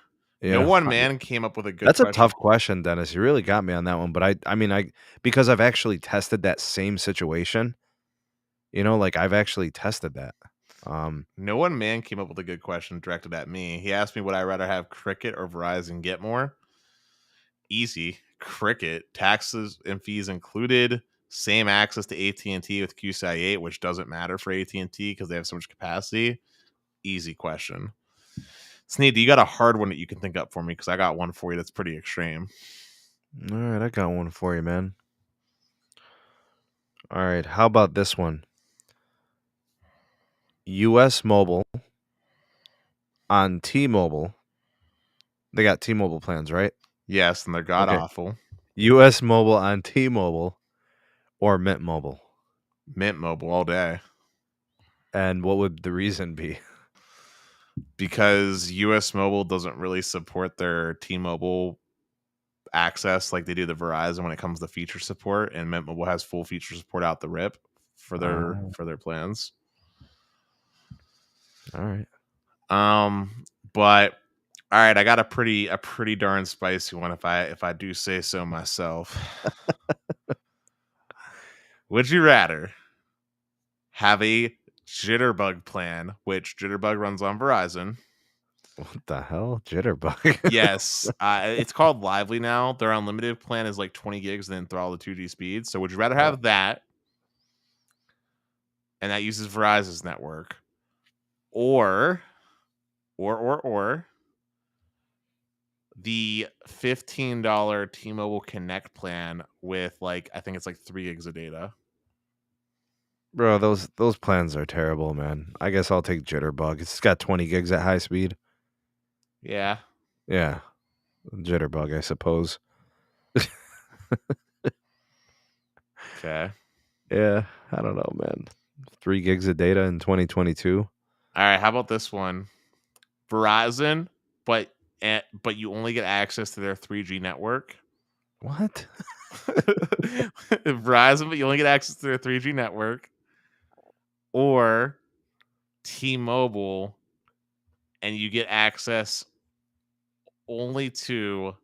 Yeah. No one man came up with a good That's question. a tough question, Dennis. You really got me on that one. But I mean, because I've actually tested that same situation, like I've actually tested that. No one man came up with a good question directed at me. He asked me, would I rather have Cricket or Verizon Get More? Easy. Cricket. Taxes and fees included. Same access to AT&T with QCI 8, which doesn't matter for AT&T because they have so much capacity. Easy question. Sneed, you got a hard one that you can think up for me because I got one for you that's pretty extreme. All right, I got one for you, man. All right, how about this one? US Mobile on T-Mobile. They got T-Mobile plans, right? Yes, and they're god awful. US Mobile on T-Mobile or Mint Mobile? Mint Mobile all day. And what would the reason be? Because US Mobile doesn't really support their T-Mobile access like they do the Verizon when it comes to feature support, and Mint Mobile has full feature support out the rip for their plans. All right. But all right, I got a pretty darn spicy one if I do say so myself. Would you rather have a Jitterbug plan, which Jitterbug runs on Verizon? What the hell? Jitterbug? Yes. It's called Lively now. Their unlimited plan is like 20 gigs and then throw all the 2G speeds. So would you rather have that? And that uses Verizon's network. Or the $15 T-Mobile Connect plan with I think it's 3 gigs of data. Bro, those plans are terrible, man. I guess I'll take Jitterbug. It's got 20 gigs at high speed. Yeah. Yeah. Jitterbug, I suppose. Okay. Yeah, I don't know, man. 3 gigs of data in 2022. All right, how about this one? Verizon, but you only get access to their 3G network. What? Verizon, but you only get access to their 3G network. Or T-Mobile, and you get access only to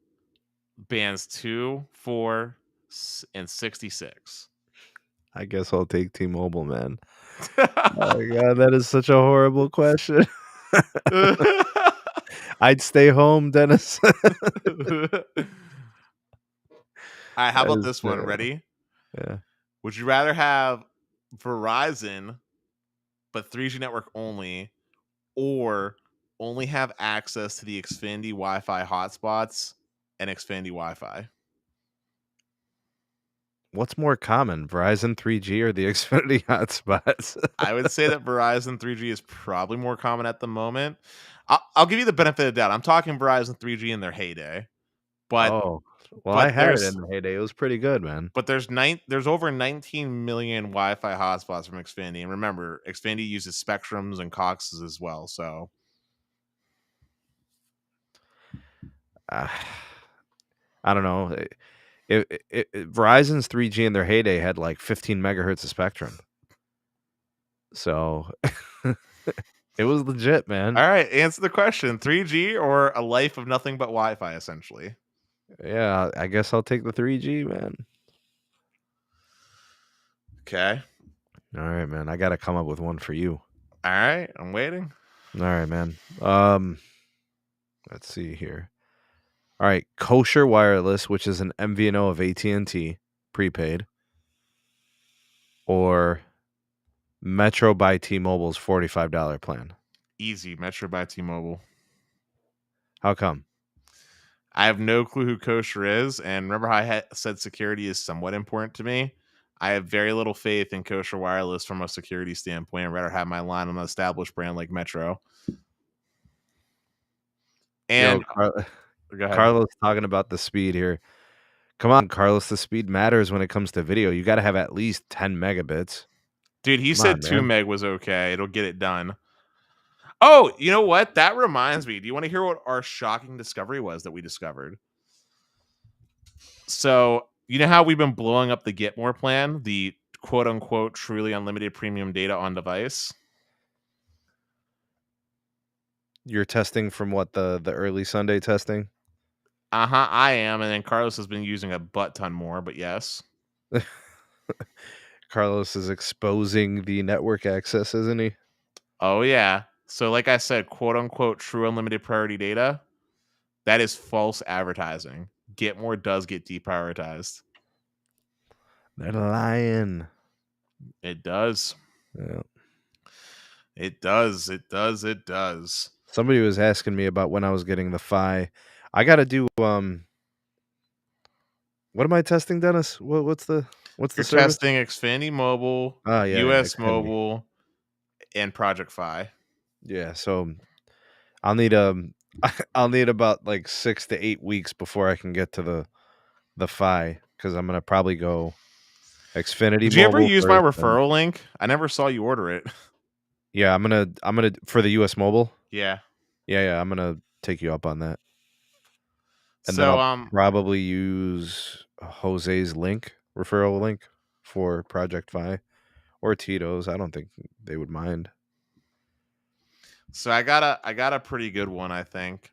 bands 2, 4, and 66. I guess I'll take T-Mobile, man. Oh my god, that is such a horrible question. I'd stay home, Dennis. All right, how about That is, this one? Ready? yeah. Would you rather have Verizon, but 3G network only, or only have access to the Xfinity Wi-Fi hotspots and Xfinity Wi-Fi? What's more common, Verizon 3G or the Xfinity hotspots? I would say that Verizon 3G is probably more common at the moment. I'll give you the benefit of the doubt. I'm talking Verizon 3G in their heyday, but Oh, well, I had it there's in the heyday. It was pretty good, man. there's over 19 million Wi-Fi hotspots from Xfinity, and remember, Xfinity uses Spectrums and Coxes as well. So I don't know. Verizon's 3G in their heyday had like 15 megahertz of spectrum. So it was legit, man. all right, answer the question: 3G or a life of nothing but Wi-Fi, essentially. Yeah, I guess I'll take the 3G, man. Okay. All right, man. I got to come up with one for you. All right, I'm waiting. All right, man. Let's see here. All right, Kosher Wireless, which is an MVNO of AT&T, prepaid, or Metro by T-Mobile's $45 plan. Easy, Metro by T-Mobile. How come? I have no clue who Kosher is, and remember how I said security is somewhat important to me? I have very little faith in Kosher Wireless from a security standpoint. I'd rather have my line on an established brand like Metro. And Yo, go ahead. Carlos talking about the speed here. Come on, Carlos. The speed matters when it comes to video. You got to have at least 10 megabits. Dude, he Come said on, 2 man. meg was okay. It'll get it done. Oh, you know what? That reminds me. Do you want to hear what our shocking discovery was that we discovered? So, you know how we've been blowing up the Get More plan, the quote unquote truly unlimited premium data on device? You're testing from what, the early Sunday testing? Uh-huh, I am. And then Carlos has been using a butt ton more, but yes. Carlos is exposing the network access, isn't he? Oh, yeah. So, like I said, quote unquote true unlimited priority data, that is false advertising. Get More does get deprioritized. They're lying. It does. Yeah. It does. It does. It does. Somebody was asking me about when I was getting the Fi. I got to do what am I testing, Dennis? What's the You're service? testing Xfinity Mobile, Oh, yeah, US Xfinity. Mobile, and Project Fi. Yeah, so I'll need I'll need about like 6 to 8 weeks before I can get to the Fi, because I'm gonna probably go Xfinity Did you ever Mobile use my first, and referral link? I never saw you order it. yeah, I'm gonna for the US Mobile. Yeah. Yeah, I'm gonna take you up on that. And then So I'll probably use Jose's referral link for Project Fi, or Tito's. I don't think they would mind. So I got a pretty good one, I think.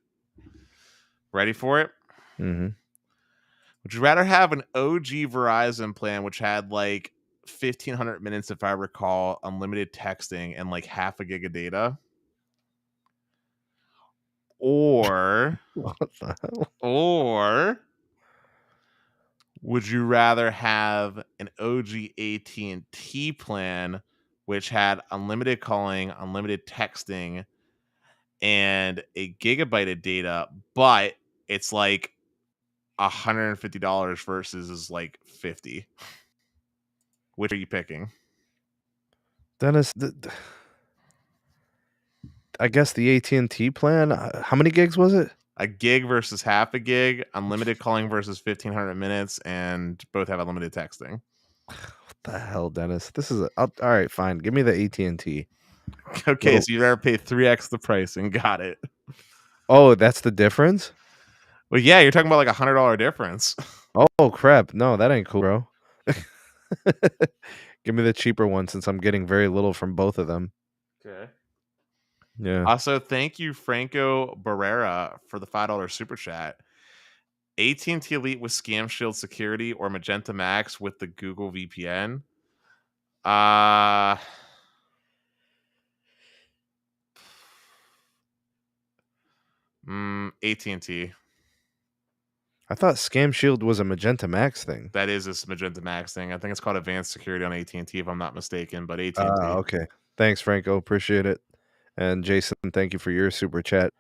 Ready for it? Mm-hmm. Would you rather have an OG Verizon plan which had like 1,500 minutes, if I recall, unlimited texting and like half a gig of data? Or What the hell? Or would you rather have an OG AT&T plan which had unlimited calling, unlimited texting, and a gigabyte of data, but it's like $150 versus is like $50? Which are you picking? Dennis, I guess the AT&T plan. How many gigs was it? A gig versus half a gig, unlimited calling versus 1,500 minutes, and both have unlimited texting. What the hell, Dennis? This is all right. Fine, give me the AT&T. Okay, Little, so you'd rather pay 3x the price, and got it. oh, that's the difference. Well, yeah, you're talking about like $100 difference. Oh crap! No, that ain't cool, bro. Give me the cheaper one, since I'm getting very little from both of them. Okay. Yeah. Also, thank you, Franco Barrera, for the $5 super chat. AT&T Elite with Scam Shield security or Magenta Max with the Google VPN? AT&T. I thought Scam Shield was a Magenta MAX thing. That is this Magenta MAX thing. I think it's called Advanced Security on AT&T, if I'm not mistaken. But AT&T. Okay. Thanks, Franco. Appreciate it. And Jason, thank you for your super chat.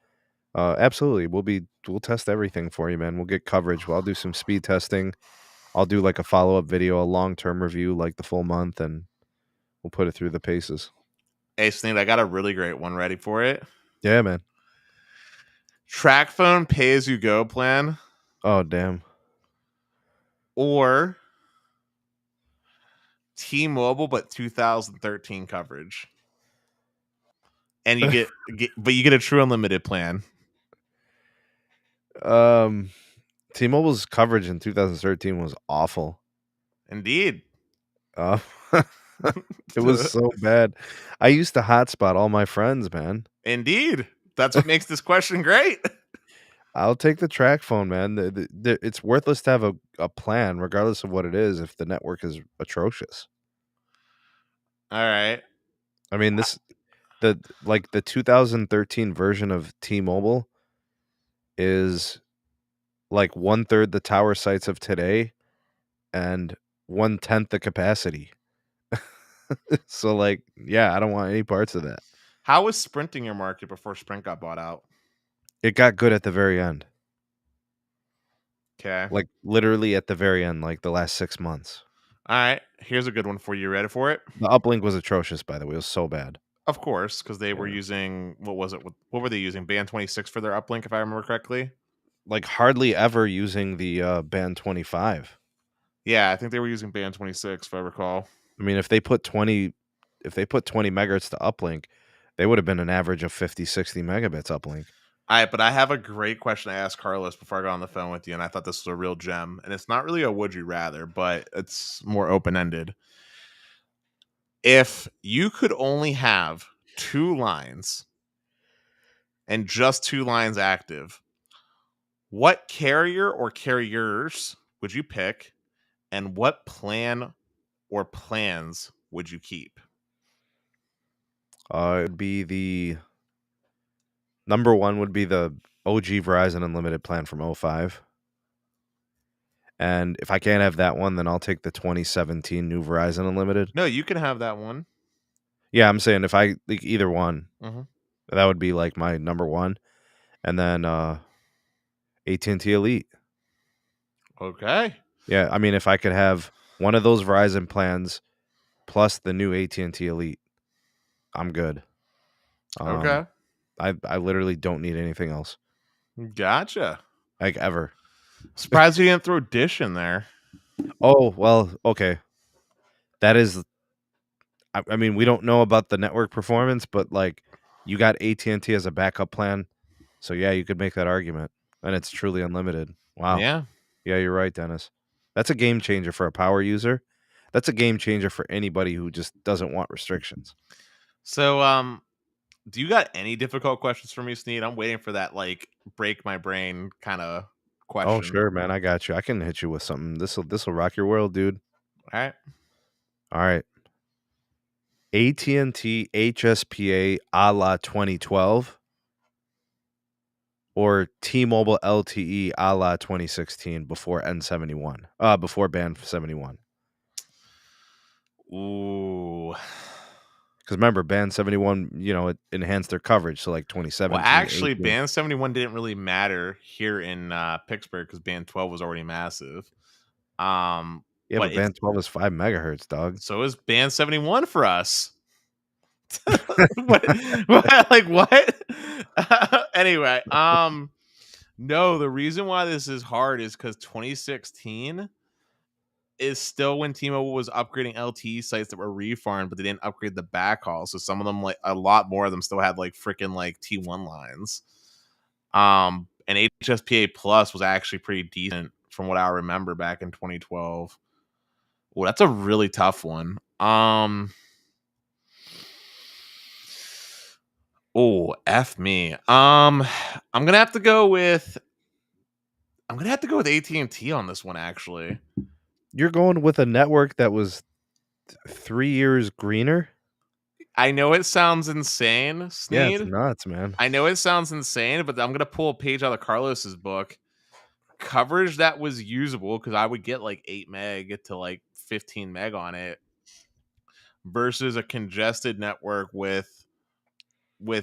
Absolutely. We'll test everything for you, man. We'll get coverage. I'll do some speed testing. I'll do like a follow-up video, a long-term review, like the full month, and we'll put it through the paces. Hey, Sneed, I got a really great one ready for it. Yeah, man. TracFone pay-as-you-go plan. Oh, damn. Or T-Mobile, but 2013 coverage. And you get a true unlimited plan. T-Mobile's coverage in 2013 was awful. Indeed. It was so bad. I used to hotspot all my friends, man. Indeed. That's what makes this question great. I'll take the TracFone, man. It's worthless to have a plan, regardless of what it is, if the network is atrocious. All right. I mean, the 2013 version of T-Mobile is like 1/3 the tower sites of today and 1/10 the capacity. So, like, yeah, I don't want any parts of that. How was Sprint in your market before Sprint got bought out? It got good at the very end. Okay. Like, literally at the very end, like the last 6 months. All right. Here's a good one for you. Ready for it? The uplink was atrocious, by the way. It was so bad. Of course, because they were using, what was it? What were they using? Band 26 for their uplink, if I remember correctly? Like, hardly ever using the band 25. Yeah, I think they were using band 26, if I recall. I mean, if they put 20 megahertz to uplink, they would have been an average of 50, 60 megabits uplink. All right, but I have a great question to ask Carlos before I got on the phone with you, and I thought this was a real gem. And it's not really a would you rather, but it's more open-ended. If you could only have 2 lines and just 2 lines active, what carrier or carriers would you pick, and what plan or plans would you keep? It'd be the number one would be the OG Verizon Unlimited plan from 05. And if I can't have that one, then I'll take the 2017 new Verizon Unlimited. No, you can have that one. Yeah, I'm saying if I like either one, Mhm. that would be like my number one. And then AT&T Elite. Okay. Yeah, I mean, if I could have one of those Verizon plans plus the new AT&T Elite, I'm good. Okay. I literally don't need anything else. Gotcha. Like, ever. Surprised you didn't throw Dish in there. Oh, well, okay. That is, I mean, we don't know about the network performance, but like, you got AT&T as a backup plan. So yeah, you could make that argument. And it's truly unlimited. Wow. Yeah. Yeah, you're right, Dennis. That's a game changer for a power user. That's a game changer for anybody who just doesn't want restrictions. So, do you got any difficult questions for me, Sneed? I'm waiting for that, like, break my brain kind of question. Oh, sure, man. I got you. I can hit you with something. This'll rock your world, dude. All right. All right. AT&T HSPA a la 2012 or T-Mobile LTE a la 2016 before N71, before band 71. Ooh. Because remember, band 71, it enhanced their coverage. So like 2017. Well, actually, 18. band 71 didn't really matter here in Pittsburgh because band 12 was already massive. Yeah, but band 12 is 5 megahertz, dog. So is band 71 for us. what? Like what? Anyway, no, the reason why this is hard is because 2016 is still when T-Mobile was upgrading LTE sites that were refarmed, but they didn't upgrade the backhaul. So some of them, like a lot more of them, still had like freaking like T1 lines. And HSPA Plus was actually pretty decent from what I remember back in 2012. Well, that's a really tough one. Oh, F me. I'm gonna have to go with AT&T on this one, actually. You're going with a network that was 3 years greener? I know it sounds insane, Yeah, it's Sneed. nuts, man. I know it sounds insane, but I'm gonna pull a page out of Carlos's book. Coverage that was usable, because I would get like 8 meg to like 15 meg on it, versus a congested network with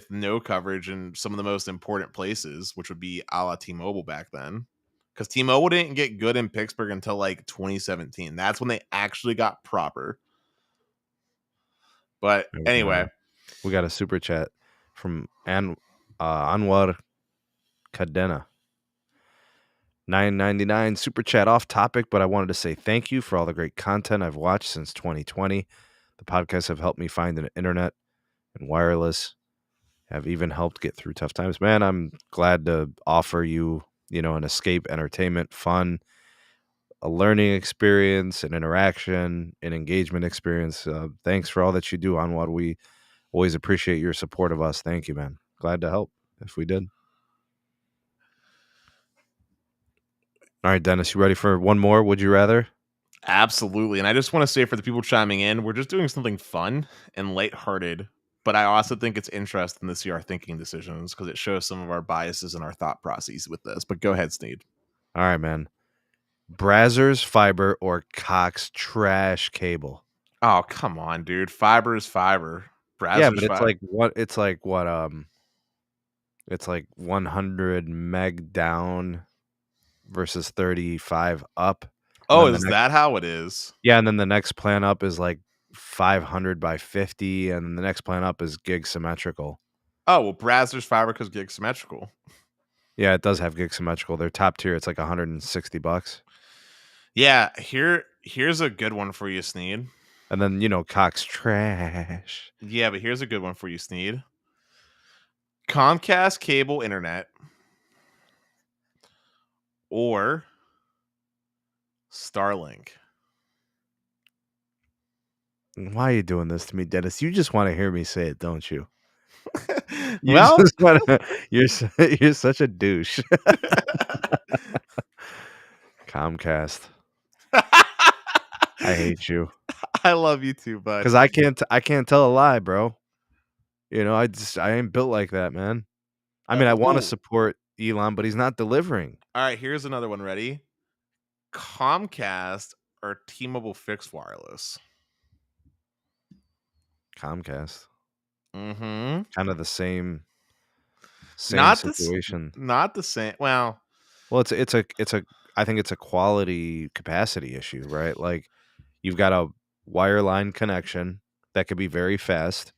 no coverage in some of the most important places, which would be a la T-Mobile back then. Because T-Mobile didn't get good in Pittsburgh until like 2017. That's when they actually got proper. But anyway, we got a super chat from Anwar Cadena. $9.99 super chat, off topic, but I wanted to say thank you for all the great content I've watched since 2020. The podcasts have helped me find an internet and wireless, have even helped get through tough times. Man, I'm glad to offer you, an escape, entertainment, fun, a learning experience, an interaction, an engagement experience. Thanks for all that you do, Anwar. We always appreciate your support of us. Thank you, man. Glad to help if we did. All right, Dennis, you ready for one more? Would you rather? Absolutely. And I just want to say, for the people chiming in, we're just doing something fun and lighthearted. But I also think it's interesting to see our thinking decisions, because it shows some of our biases and our thought processes with this. But go ahead, Sneed. All right, man. Brazzers fiber or Cox trash cable? Oh, come on, dude. Fiber is fiber. Brazzers, Yeah, but it's fiber. like what? It's like what? It's like 100 meg down versus 35 up. Oh, is that how it is? Yeah, and then the next plan up is like 500 by 50, and then the next plan up is gig symmetrical. Oh, well, Brazzers fiber because gig symmetrical. Yeah, it does have gig symmetrical. Their top tier, it's like $160. Yeah, here's a good one for you, Sneed. And then, Cox trash. Yeah, but here's a good one for you, Sneed. Comcast cable internet or Starlink. Why are you doing this to me, Dennis? You just want to hear me say it, don't you? Well, you're such a douche. Comcast. I hate you. I love you too, bud. Because I can't tell a lie, bro. I ain't built like that, man. I mean, I want to support Elon, but he's not delivering. All right, here's another one. Ready? Comcast or T-Mobile fixed wireless? Comcast. Mm-hmm. Kind of the same situation. Not the same. Well, it's a I think it's a quality capacity issue, right? Like, you've got a wireline connection that could be very fast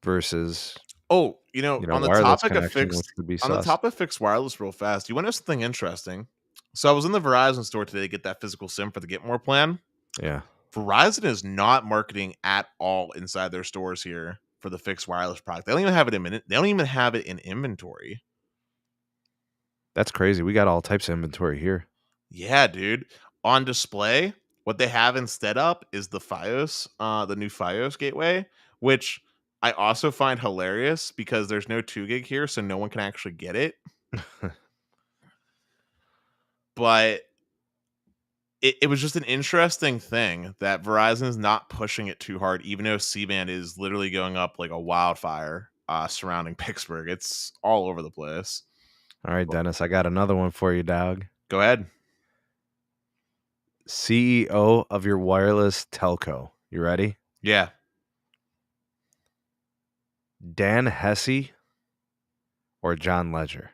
versus on the topic of fixed wireless, real fast. You want to know something interesting? So I was in the Verizon store today to get that physical SIM for the Get More plan. Yeah. Verizon is not marketing at all inside their stores here for the fixed wireless product. They don't even have it in inventory. That's crazy. We got all types of inventory here. Yeah, dude. On display, what they have instead up is the Fios, the new Fios gateway, which I also find hilarious because there's no 2 gig here, so no one can actually get it. But it was just an interesting thing that Verizon is not pushing it too hard, even though C-band is literally going up like a wildfire surrounding Pittsburgh. It's all over the place. All right, Dennis, I got another one for you, dog. Go ahead. CEO of your wireless telco. You ready? Yeah. Dan Hesse or John Ledger?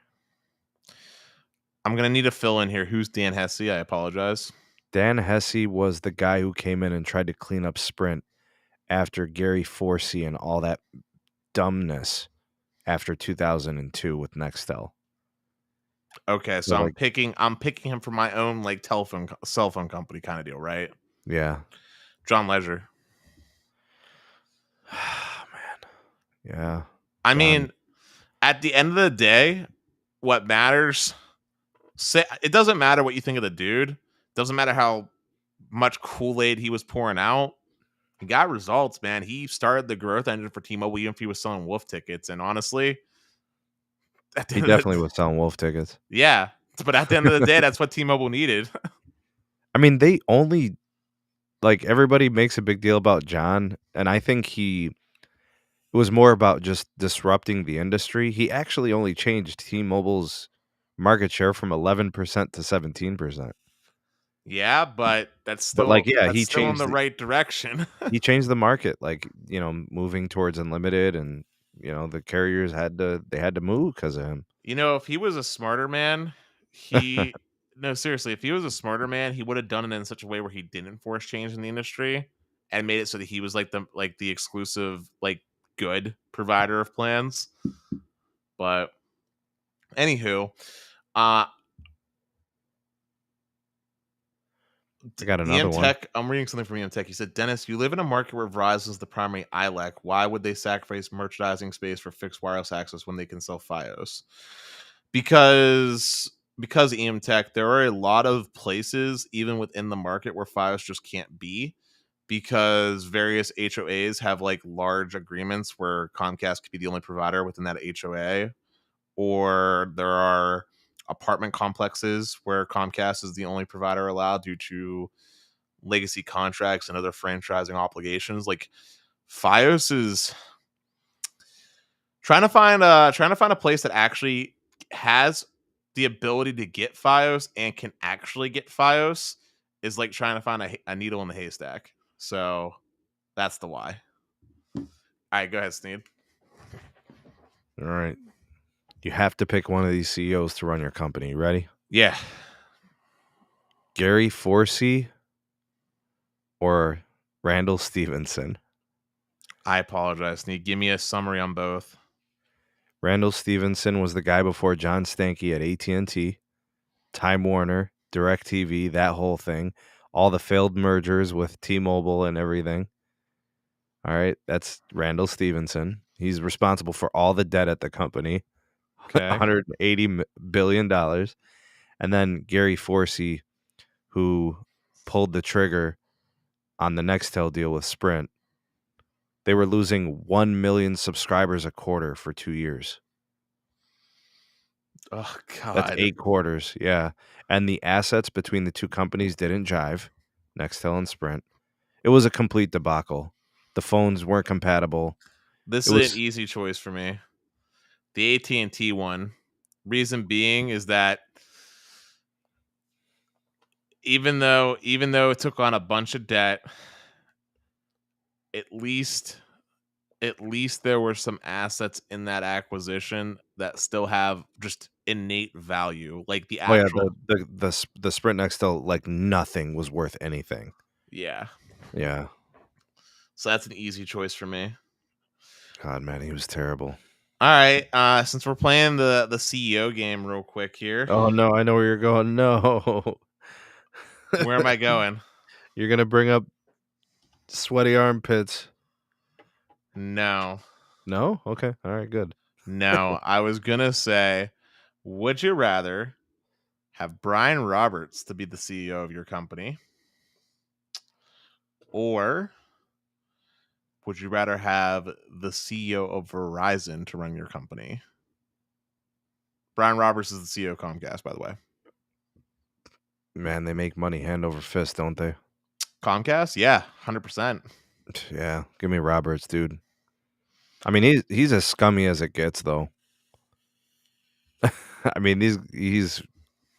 I'm going to need a fill in here. Who's Dan Hesse? I apologize. Dan Hesse was the guy who came in and tried to clean up Sprint after Gary Forsey and all that dumbness after 2002 with Nextel. Okay, so I'm picking him for my own like cell phone company kind of deal, right? Yeah. John Ledger. Man. Yeah. I mean, at the end of the day, what matters, it doesn't matter what you think of the dude. Doesn't matter how much Kool-Aid he was pouring out. He got results, man. He started the growth engine for T-Mobile, even if he was selling wolf tickets. And honestly, he definitely was selling wolf tickets. Yeah, but at the end of the day, that's what T-Mobile needed. I mean, they only, like, everybody makes a big deal about John, and I think he It was more about just disrupting the industry. He actually only changed T-Mobile's market share from 11% to 17%. Yeah, but that's But like, still yeah, that's still in the right direction. he changed the market, like, moving towards unlimited, and the carriers had to move because of him. If he was a smarter man, he no, seriously, if he was a smarter man, he would have done it in such a way where he didn't force change in the industry and made it so that he was like the exclusive, like, good provider of plans. But anywho, I got another one. EMTech, I'm reading something from EMTech. He said, Dennis, you live in a market where Verizon is the primary ILEC. Why would they sacrifice merchandising space for fixed wireless access when they can sell Fios? Because EMTech, there are a lot of places, even within the market, where Fios just can't be, because various HOAs have like large agreements where Comcast could be the only provider within that HOA, or there are apartment complexes where Comcast is the only provider allowed due to legacy contracts and other franchising obligations. Like, Fios is trying to find a place that actually has the ability to get Fios and can actually get Fios is like trying to find a needle in the haystack. So that's the why. All right, go ahead, Sneed. All right. You have to pick one of these CEOs to run your company. You ready? Yeah. Gary Forsey or Randall Stevenson? I apologize, Sneed. Give me a summary on both. Randall Stevenson was the guy before John Stankey at AT&T, Time Warner, DirecTV, that whole thing, all the failed mergers with T-Mobile and everything. All right, that's Randall Stevenson. He's responsible for all the debt at the company, Okay. $180 billion. And then Gary Forsey, who pulled the trigger on the Nextel deal with Sprint. They were losing 1 million subscribers a quarter for 2 years. Oh, God. That's 8 quarters, yeah. And the assets between the two companies didn't jive, Nextel and Sprint. It was a complete debacle. The phones weren't compatible. This is an easy choice for me. The AT&T one. Reason being is that even though it took on a bunch of debt, at least there were some assets in that acquisition that still have just innate value, like the actual. The Sprint Nextel, like, nothing was worth anything. Yeah. So that's an easy choice for me. God, man, he was terrible. All right, since we're playing the CEO game real quick here. Oh no, I know where you're going. No. Where am I going? You're gonna bring up sweaty armpits. No. No? Okay. All right, good. No, I was gonna say, would you rather have Brian Roberts to be the CEO of your company, or would you rather have the CEO of Verizon to run your company? Brian Roberts is the CEO of Comcast, by the way. Man, they make money hand over fist, don't they? Comcast? Yeah, 100%. Yeah, give me Roberts, dude. I mean, he's as scummy as it gets, though. I mean, he's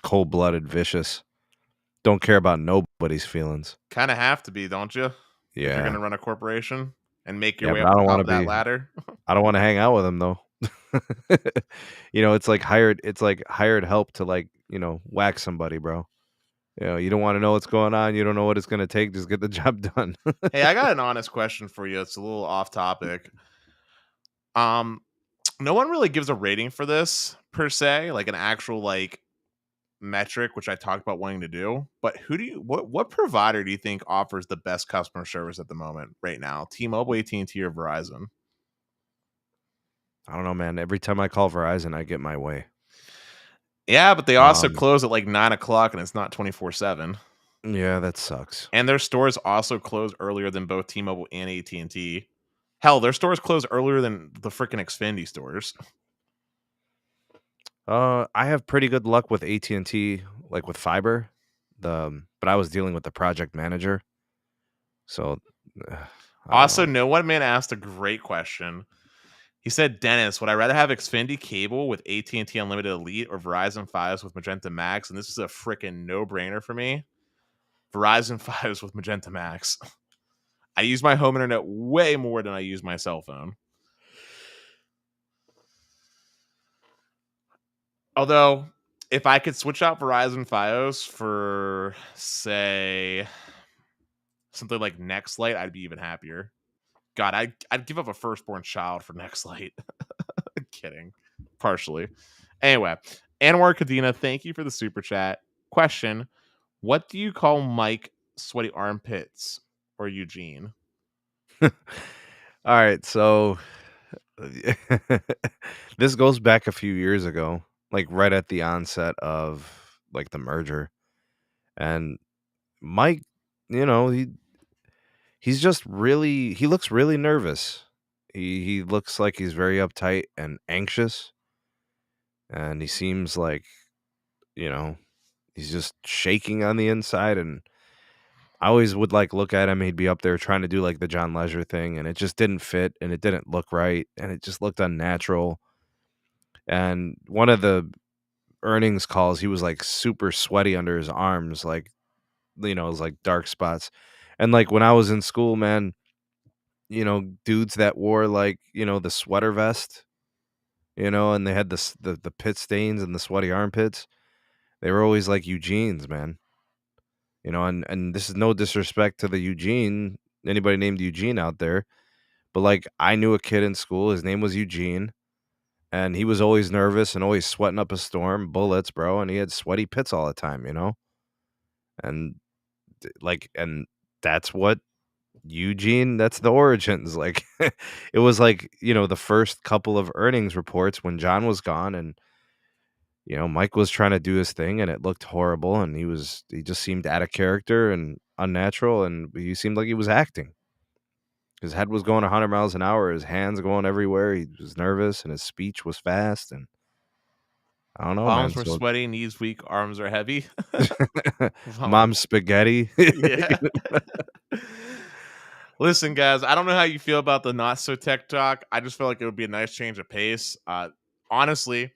cold-blooded, vicious. Don't care about nobody's feelings. Kind of have to be, don't you? Yeah. If you're gonna run a corporation and make your way up the top of that ladder. I don't want to hang out with him, though. It's like hired help to, like, whack somebody, bro. You don't want to know what's going on. You don't know what it's going to take. Just get the job done. Hey, I got an honest question for you. It's a little off topic. No one really gives a rating for this per se, like an actual like metric, which I talked about wanting to do. But what provider do you think offers the best customer service at the moment right now? T-Mobile, AT&T, or Verizon? I don't know, man. Every time I call Verizon, I get my way. Yeah, but they also close at like 9:00 and it's not 24/7. Yeah, that sucks. And their stores also close earlier than both T-Mobile and AT&T. Hell, their stores close earlier than the freaking Xfinity stores. I have pretty good luck with AT&T, like with fiber. But I was dealing with the project manager. So also, no one man asked a great question. He said, Dennis, would I rather have Xfinity cable with AT&T Unlimited Elite or Verizon Fios with Magenta Max? And this is a freaking no-brainer for me. Verizon Fios with Magenta Max. I use my home internet way more than I use my cell phone. Although, if I could switch out Verizon Fios for, say, something like Nextlight, I'd be even happier. God, I'd give up a firstborn child for Nextlight. Kidding. Partially. Anyway, Anwar Kadena, thank you for the super chat. Question: what do you call Mike sweaty armpits or Eugene? All right, so this goes back a few years ago, like right at the onset of like the merger. And Mike, he's just really he looks really nervous. He looks like he's very uptight and anxious, and he seems like, you know, he's just shaking on the inside. And I always would like look at him, he'd be up there trying to do like the John Leisure thing, and it just didn't fit and it didn't look right and it just looked unnatural. And one of the earnings calls, he was like super sweaty under his arms, like, it was like dark spots. And like when I was in school, man, dudes that wore like, the sweater vest, and they had the pit stains and the sweaty armpits. They were always like Eugenes, man. And this is no disrespect to the Eugene, anybody named Eugene out there, but like I knew a kid in school, his name was Eugene, and he was always nervous and always sweating up a storm, bullets, bro, and he had sweaty pits all the time, and and that's what Eugene, that's the origins. Like it was like, the first couple of earnings reports when John was gone, and Mike was trying to do his thing and it looked horrible, and he just seemed out of character and unnatural, and he seemed like he was acting. His head was going 100 miles an hour, his hands going everywhere, he was nervous and his speech was fast, and I don't know, man. Palms were sweaty, knees weak, arms are heavy. Mom's spaghetti. Yeah. Listen, guys, I don't know how you feel about the not so tech talk. I just feel like it would be a nice change of pace. Honestly,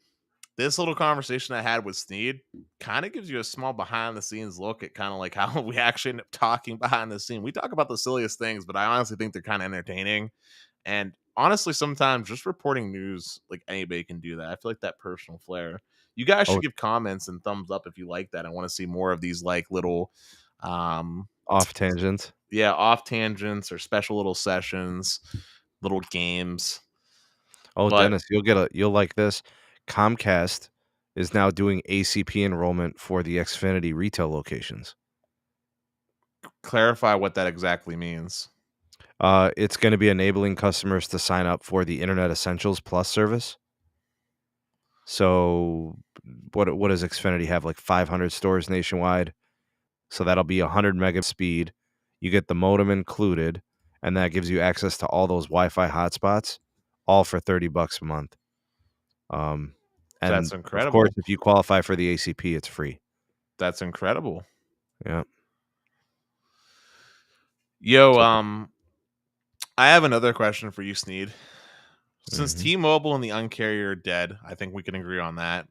this little conversation I had with Sneed kind of gives you a small behind the scenes look at kind of like how we actually end up talking behind the scene. We talk about the silliest things, but I honestly think they're kind of entertaining. And honestly, sometimes just reporting news, like anybody can do that. I feel like that personal flair. You guys should give comments and thumbs up if you like that. I want to see more of these like little off tangents. Yeah, off tangents or special little sessions, little games. Oh, but Dennis, you'll like this. Comcast is now doing ACP enrollment for the Xfinity retail locations. Clarify what that exactly means. It's going to be enabling customers to sign up for the Internet Essentials Plus service. So what does Xfinity have? Like 500 stores nationwide. So that'll be 100 megabit speed. You get the modem included, and that gives you access to all those Wi-Fi hotspots, all for $30 a month. And that's incredible. Of course, if you qualify for the ACP, it's free. That's incredible. Yeah. Yo, I have another question for you, Sneed. Since T-Mobile and the Un-carrier are dead, I think we can agree on that.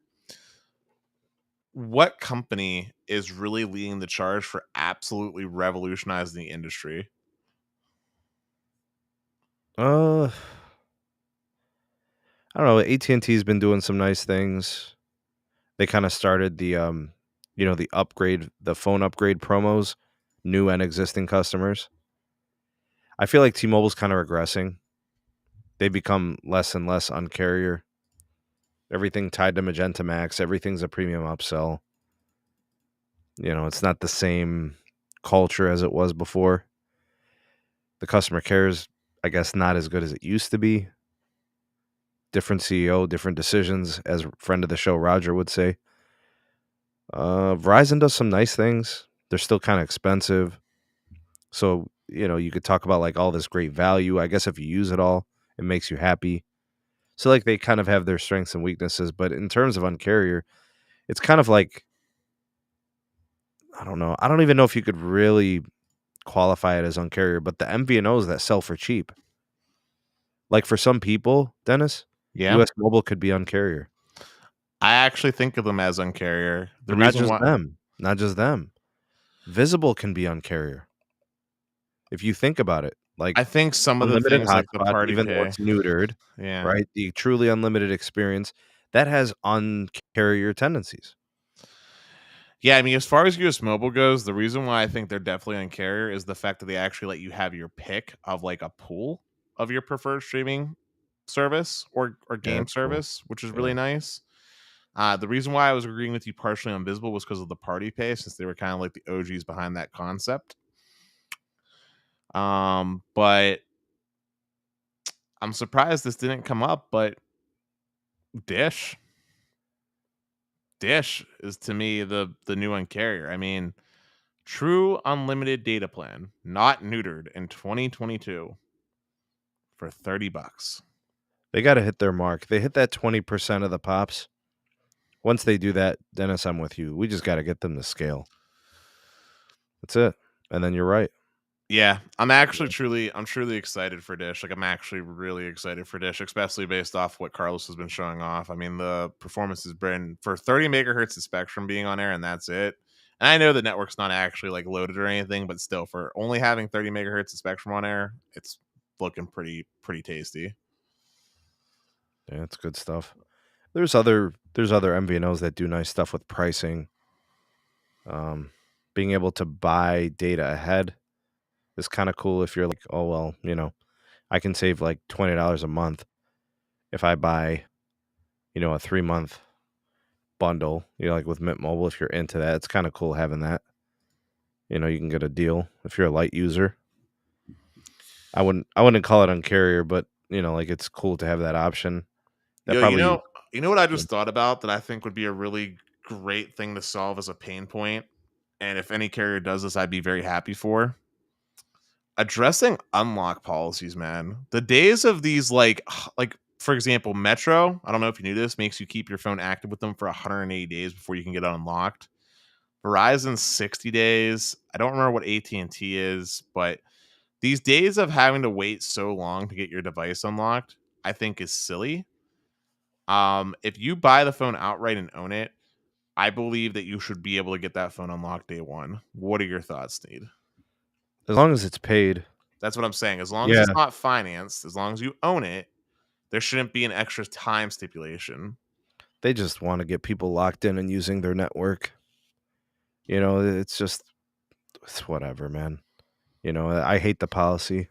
What company is really leading the charge for absolutely revolutionizing the industry? I don't know. AT&T has been doing some nice things. They kind of started the the phone upgrade promos, new and existing customers. I feel like T-Mobile's kind of regressing. They become less and less Un-carrier. Everything tied to Magenta MAX. Everything's a premium upsell. It's not the same culture as it was before. The customer care is, I guess, not as good as it used to be. Different CEO, different decisions, as a friend of the show Roger would say. Verizon does some nice things. They're still kind of expensive. So, you could talk about like all this great value. I guess if you use it all, it makes you happy. So like they kind of have their strengths and weaknesses. But in terms of Un-carrier, it's kind of like, I don't know. I don't even know if you could really qualify it as Un-carrier, but the MVNOs that sell for cheap. Like for some people, Dennis, Yeah. US Mobile could be Un-carrier. I actually think of them as Un-carrier. The But not reason just why them. Not just them. Visible can be Un-carrier. If you think about it, like I think some of the unlimited things like the hotspot, party even though pay. it's neutered, Yeah. right? The truly unlimited experience, that has Un-carrier tendencies. Yeah, I mean, as far as US Mobile goes, the reason why I think they're definitely Un-carrier is the fact that they actually let you have your pick of like a pool of your preferred streaming service or Yeah, game that's cool. service, which is Yeah. really nice. The reason why I was agreeing with you partially on Visible was because of the party pay, since they were kind of like the OGs behind that concept. But I'm surprised this didn't come up, but Dish is to me the new Un-carrier. I mean, true unlimited data plan, not neutered, in 2022 for $30. They got to hit their mark. They hit that 20% of the pops. Once they do that, Dennis, I'm with you. We just got to get them to scale. That's it. And then you're right. Yeah, I'm truly excited for Dish. Like, I'm actually really excited for Dish, especially based off what Carlos has been showing off. I mean, the performance has been for 30 megahertz of spectrum being on air, and that's it. And I know the network's not actually like loaded or anything, but still, for only having 30 megahertz of spectrum on air, it's looking pretty tasty. Yeah, it's good stuff. There's other MVNOs that do nice stuff with pricing. Being able to buy data ahead is kind of cool if you're like, oh well, I can save like $20 a month if I buy, a 3-month bundle, like with Mint Mobile. If you're into that, it's kind of cool having that. You can get a deal if you're a light user. I wouldn't call it Un-carrier, but like it's cool to have that option. That Yo, probably you know what I just thought about that I think would be a really great thing to solve as a pain point, and if any carrier does this, I'd be very happy for addressing unlock policies, man. The days of these like for example, Metro, I don't know if you knew this, makes you keep your phone active with them for 180 days before you can get it unlocked. Verizon's 60 days. I don't remember what AT&T is, but these days of having to wait so long to get your device unlocked, I think is silly. If you buy the phone outright and own it, I believe that you should be able to get that phone unlocked day one. What are your thoughts, Sneed? as long as it's paid. That's what I'm saying. As long as Yeah, it's not financed, as long as you own it, there shouldn't be an extra time stipulation. they just want to get people locked in and using their network. It's whatever, man. I hate the policy.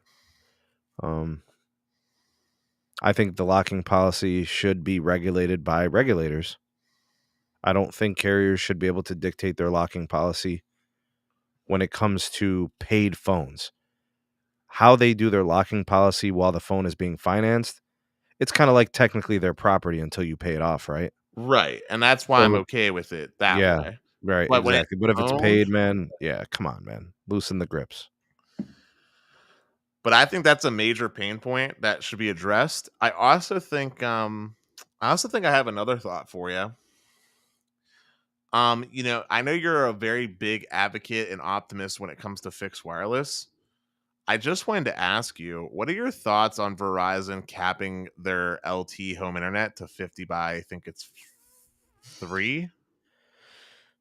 I think the locking policy should be regulated by regulators. I don't think carriers should be able to dictate their locking policy when it comes to paid phones. How they do their locking policy while the phone is being financed, it's kind of like technically their property until you pay it off, right? Right. And that's why I'm So, okay with it that yeah, way. right, But when it's exactly. But if it's owned, paid, man, yeah, come on, man. Loosen the grips. but I think that's a major pain point that should be addressed. I also think I have another thought for you. I know you're a very big advocate and optimist when it comes to fixed wireless. I just wanted to ask you, what are your thoughts on Verizon capping their LT home internet to 50 by, I think it's 3,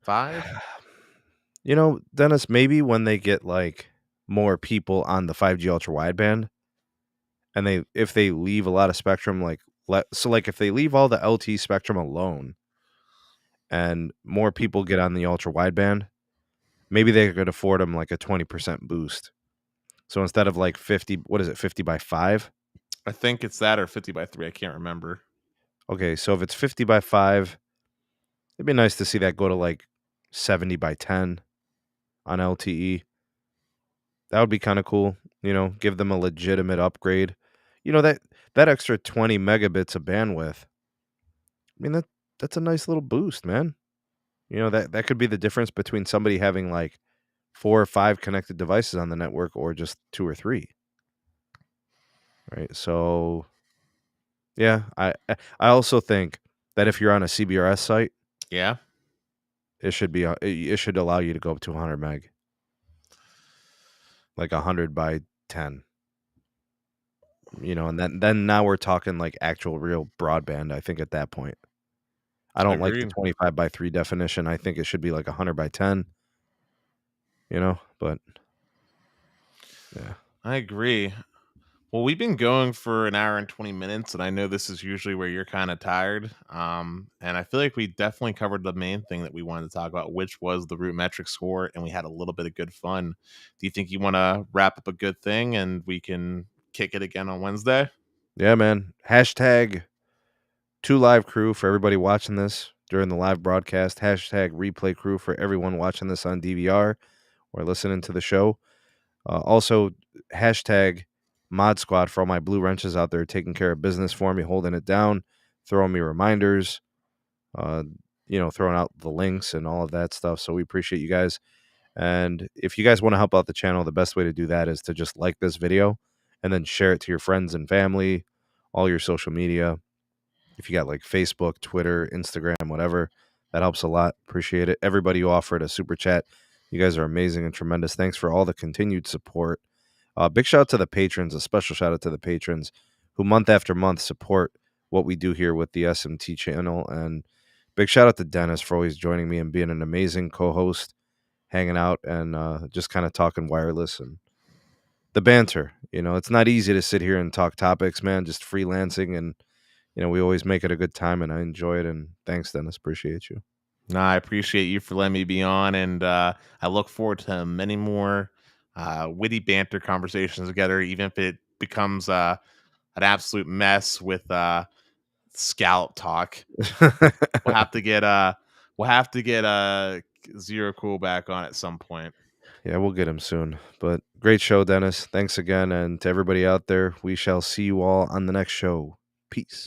5? Dennis, maybe when they get like more people on the 5G ultra wideband and if they leave a lot of spectrum, like if they leave all the LT spectrum alone and more people get on the ultra wideband, maybe they could afford them like a 20% boost. So instead of like 50, what is it, 50 by 5? I think it's that or 50 by 3. I can't remember. Okay, so if it's 50 by 5, it'd be nice to see that go to like 70 by 10 on LTE. That would be kind of cool. Give them a legitimate upgrade. That extra 20 megabits of bandwidth. I mean, that's a nice little boost, man. That could be the difference between somebody having like 4 or 5 connected devices on the network or just 2 or 3. Right? So, yeah, I also think that if you're on a CBRS site, Yeah. it should allow you to go up to 100 meg. Like 100 by 10. And then now we're talking like actual real broadband, I think, at that point. I don't like the Agreed. 25:3 definition. I think it should be like 100:10, but yeah. I agree. Well, we've been going for an hour and 20 minutes, and I know this is usually where you're kind of tired. And I feel like we definitely covered the main thing that we wanted to talk about, which was the root metric score, and we had a little bit of good fun. Do you think you want to wrap up a good thing and we can kick it again on Wednesday? Yeah, man. Hashtag 2Live Crew for everybody watching this during the live broadcast. Hashtag Replay Crew for everyone watching this on DVR or listening to the show. Also, hashtag Mod Squad for all my blue wrenches out there taking care of business for me, holding it down, throwing me reminders, throwing out the links and all of that stuff. So we appreciate you guys. And if you guys want to help out the channel, the best way to do that is to just like this video and then share it to your friends and family, all your social media. If you got like Facebook, Twitter, Instagram, whatever, that helps a lot. Appreciate it. Everybody who offered a super chat, you guys are amazing and tremendous. Thanks for all the continued support. Big shout out to the patrons, a special shout out to the patrons who month after month support what we do here with the SMT channel. And big shout out to Dennis for always joining me and being an amazing co-host, hanging out and just kind of talking wireless and the banter. It's not easy to sit here and talk topics, man, just freelancing. And, we always make it a good time and I enjoy it. And thanks, Dennis. Appreciate you. No, I appreciate you for letting me be on, and I look forward to many more witty banter conversations together, even if it becomes an absolute mess with scallop talk. We'll have to get Zero Cool back on at some point. Yeah, we'll get him soon. But great show, Dennis. Thanks again. And to everybody out there, we shall see you all on the next show. Peace.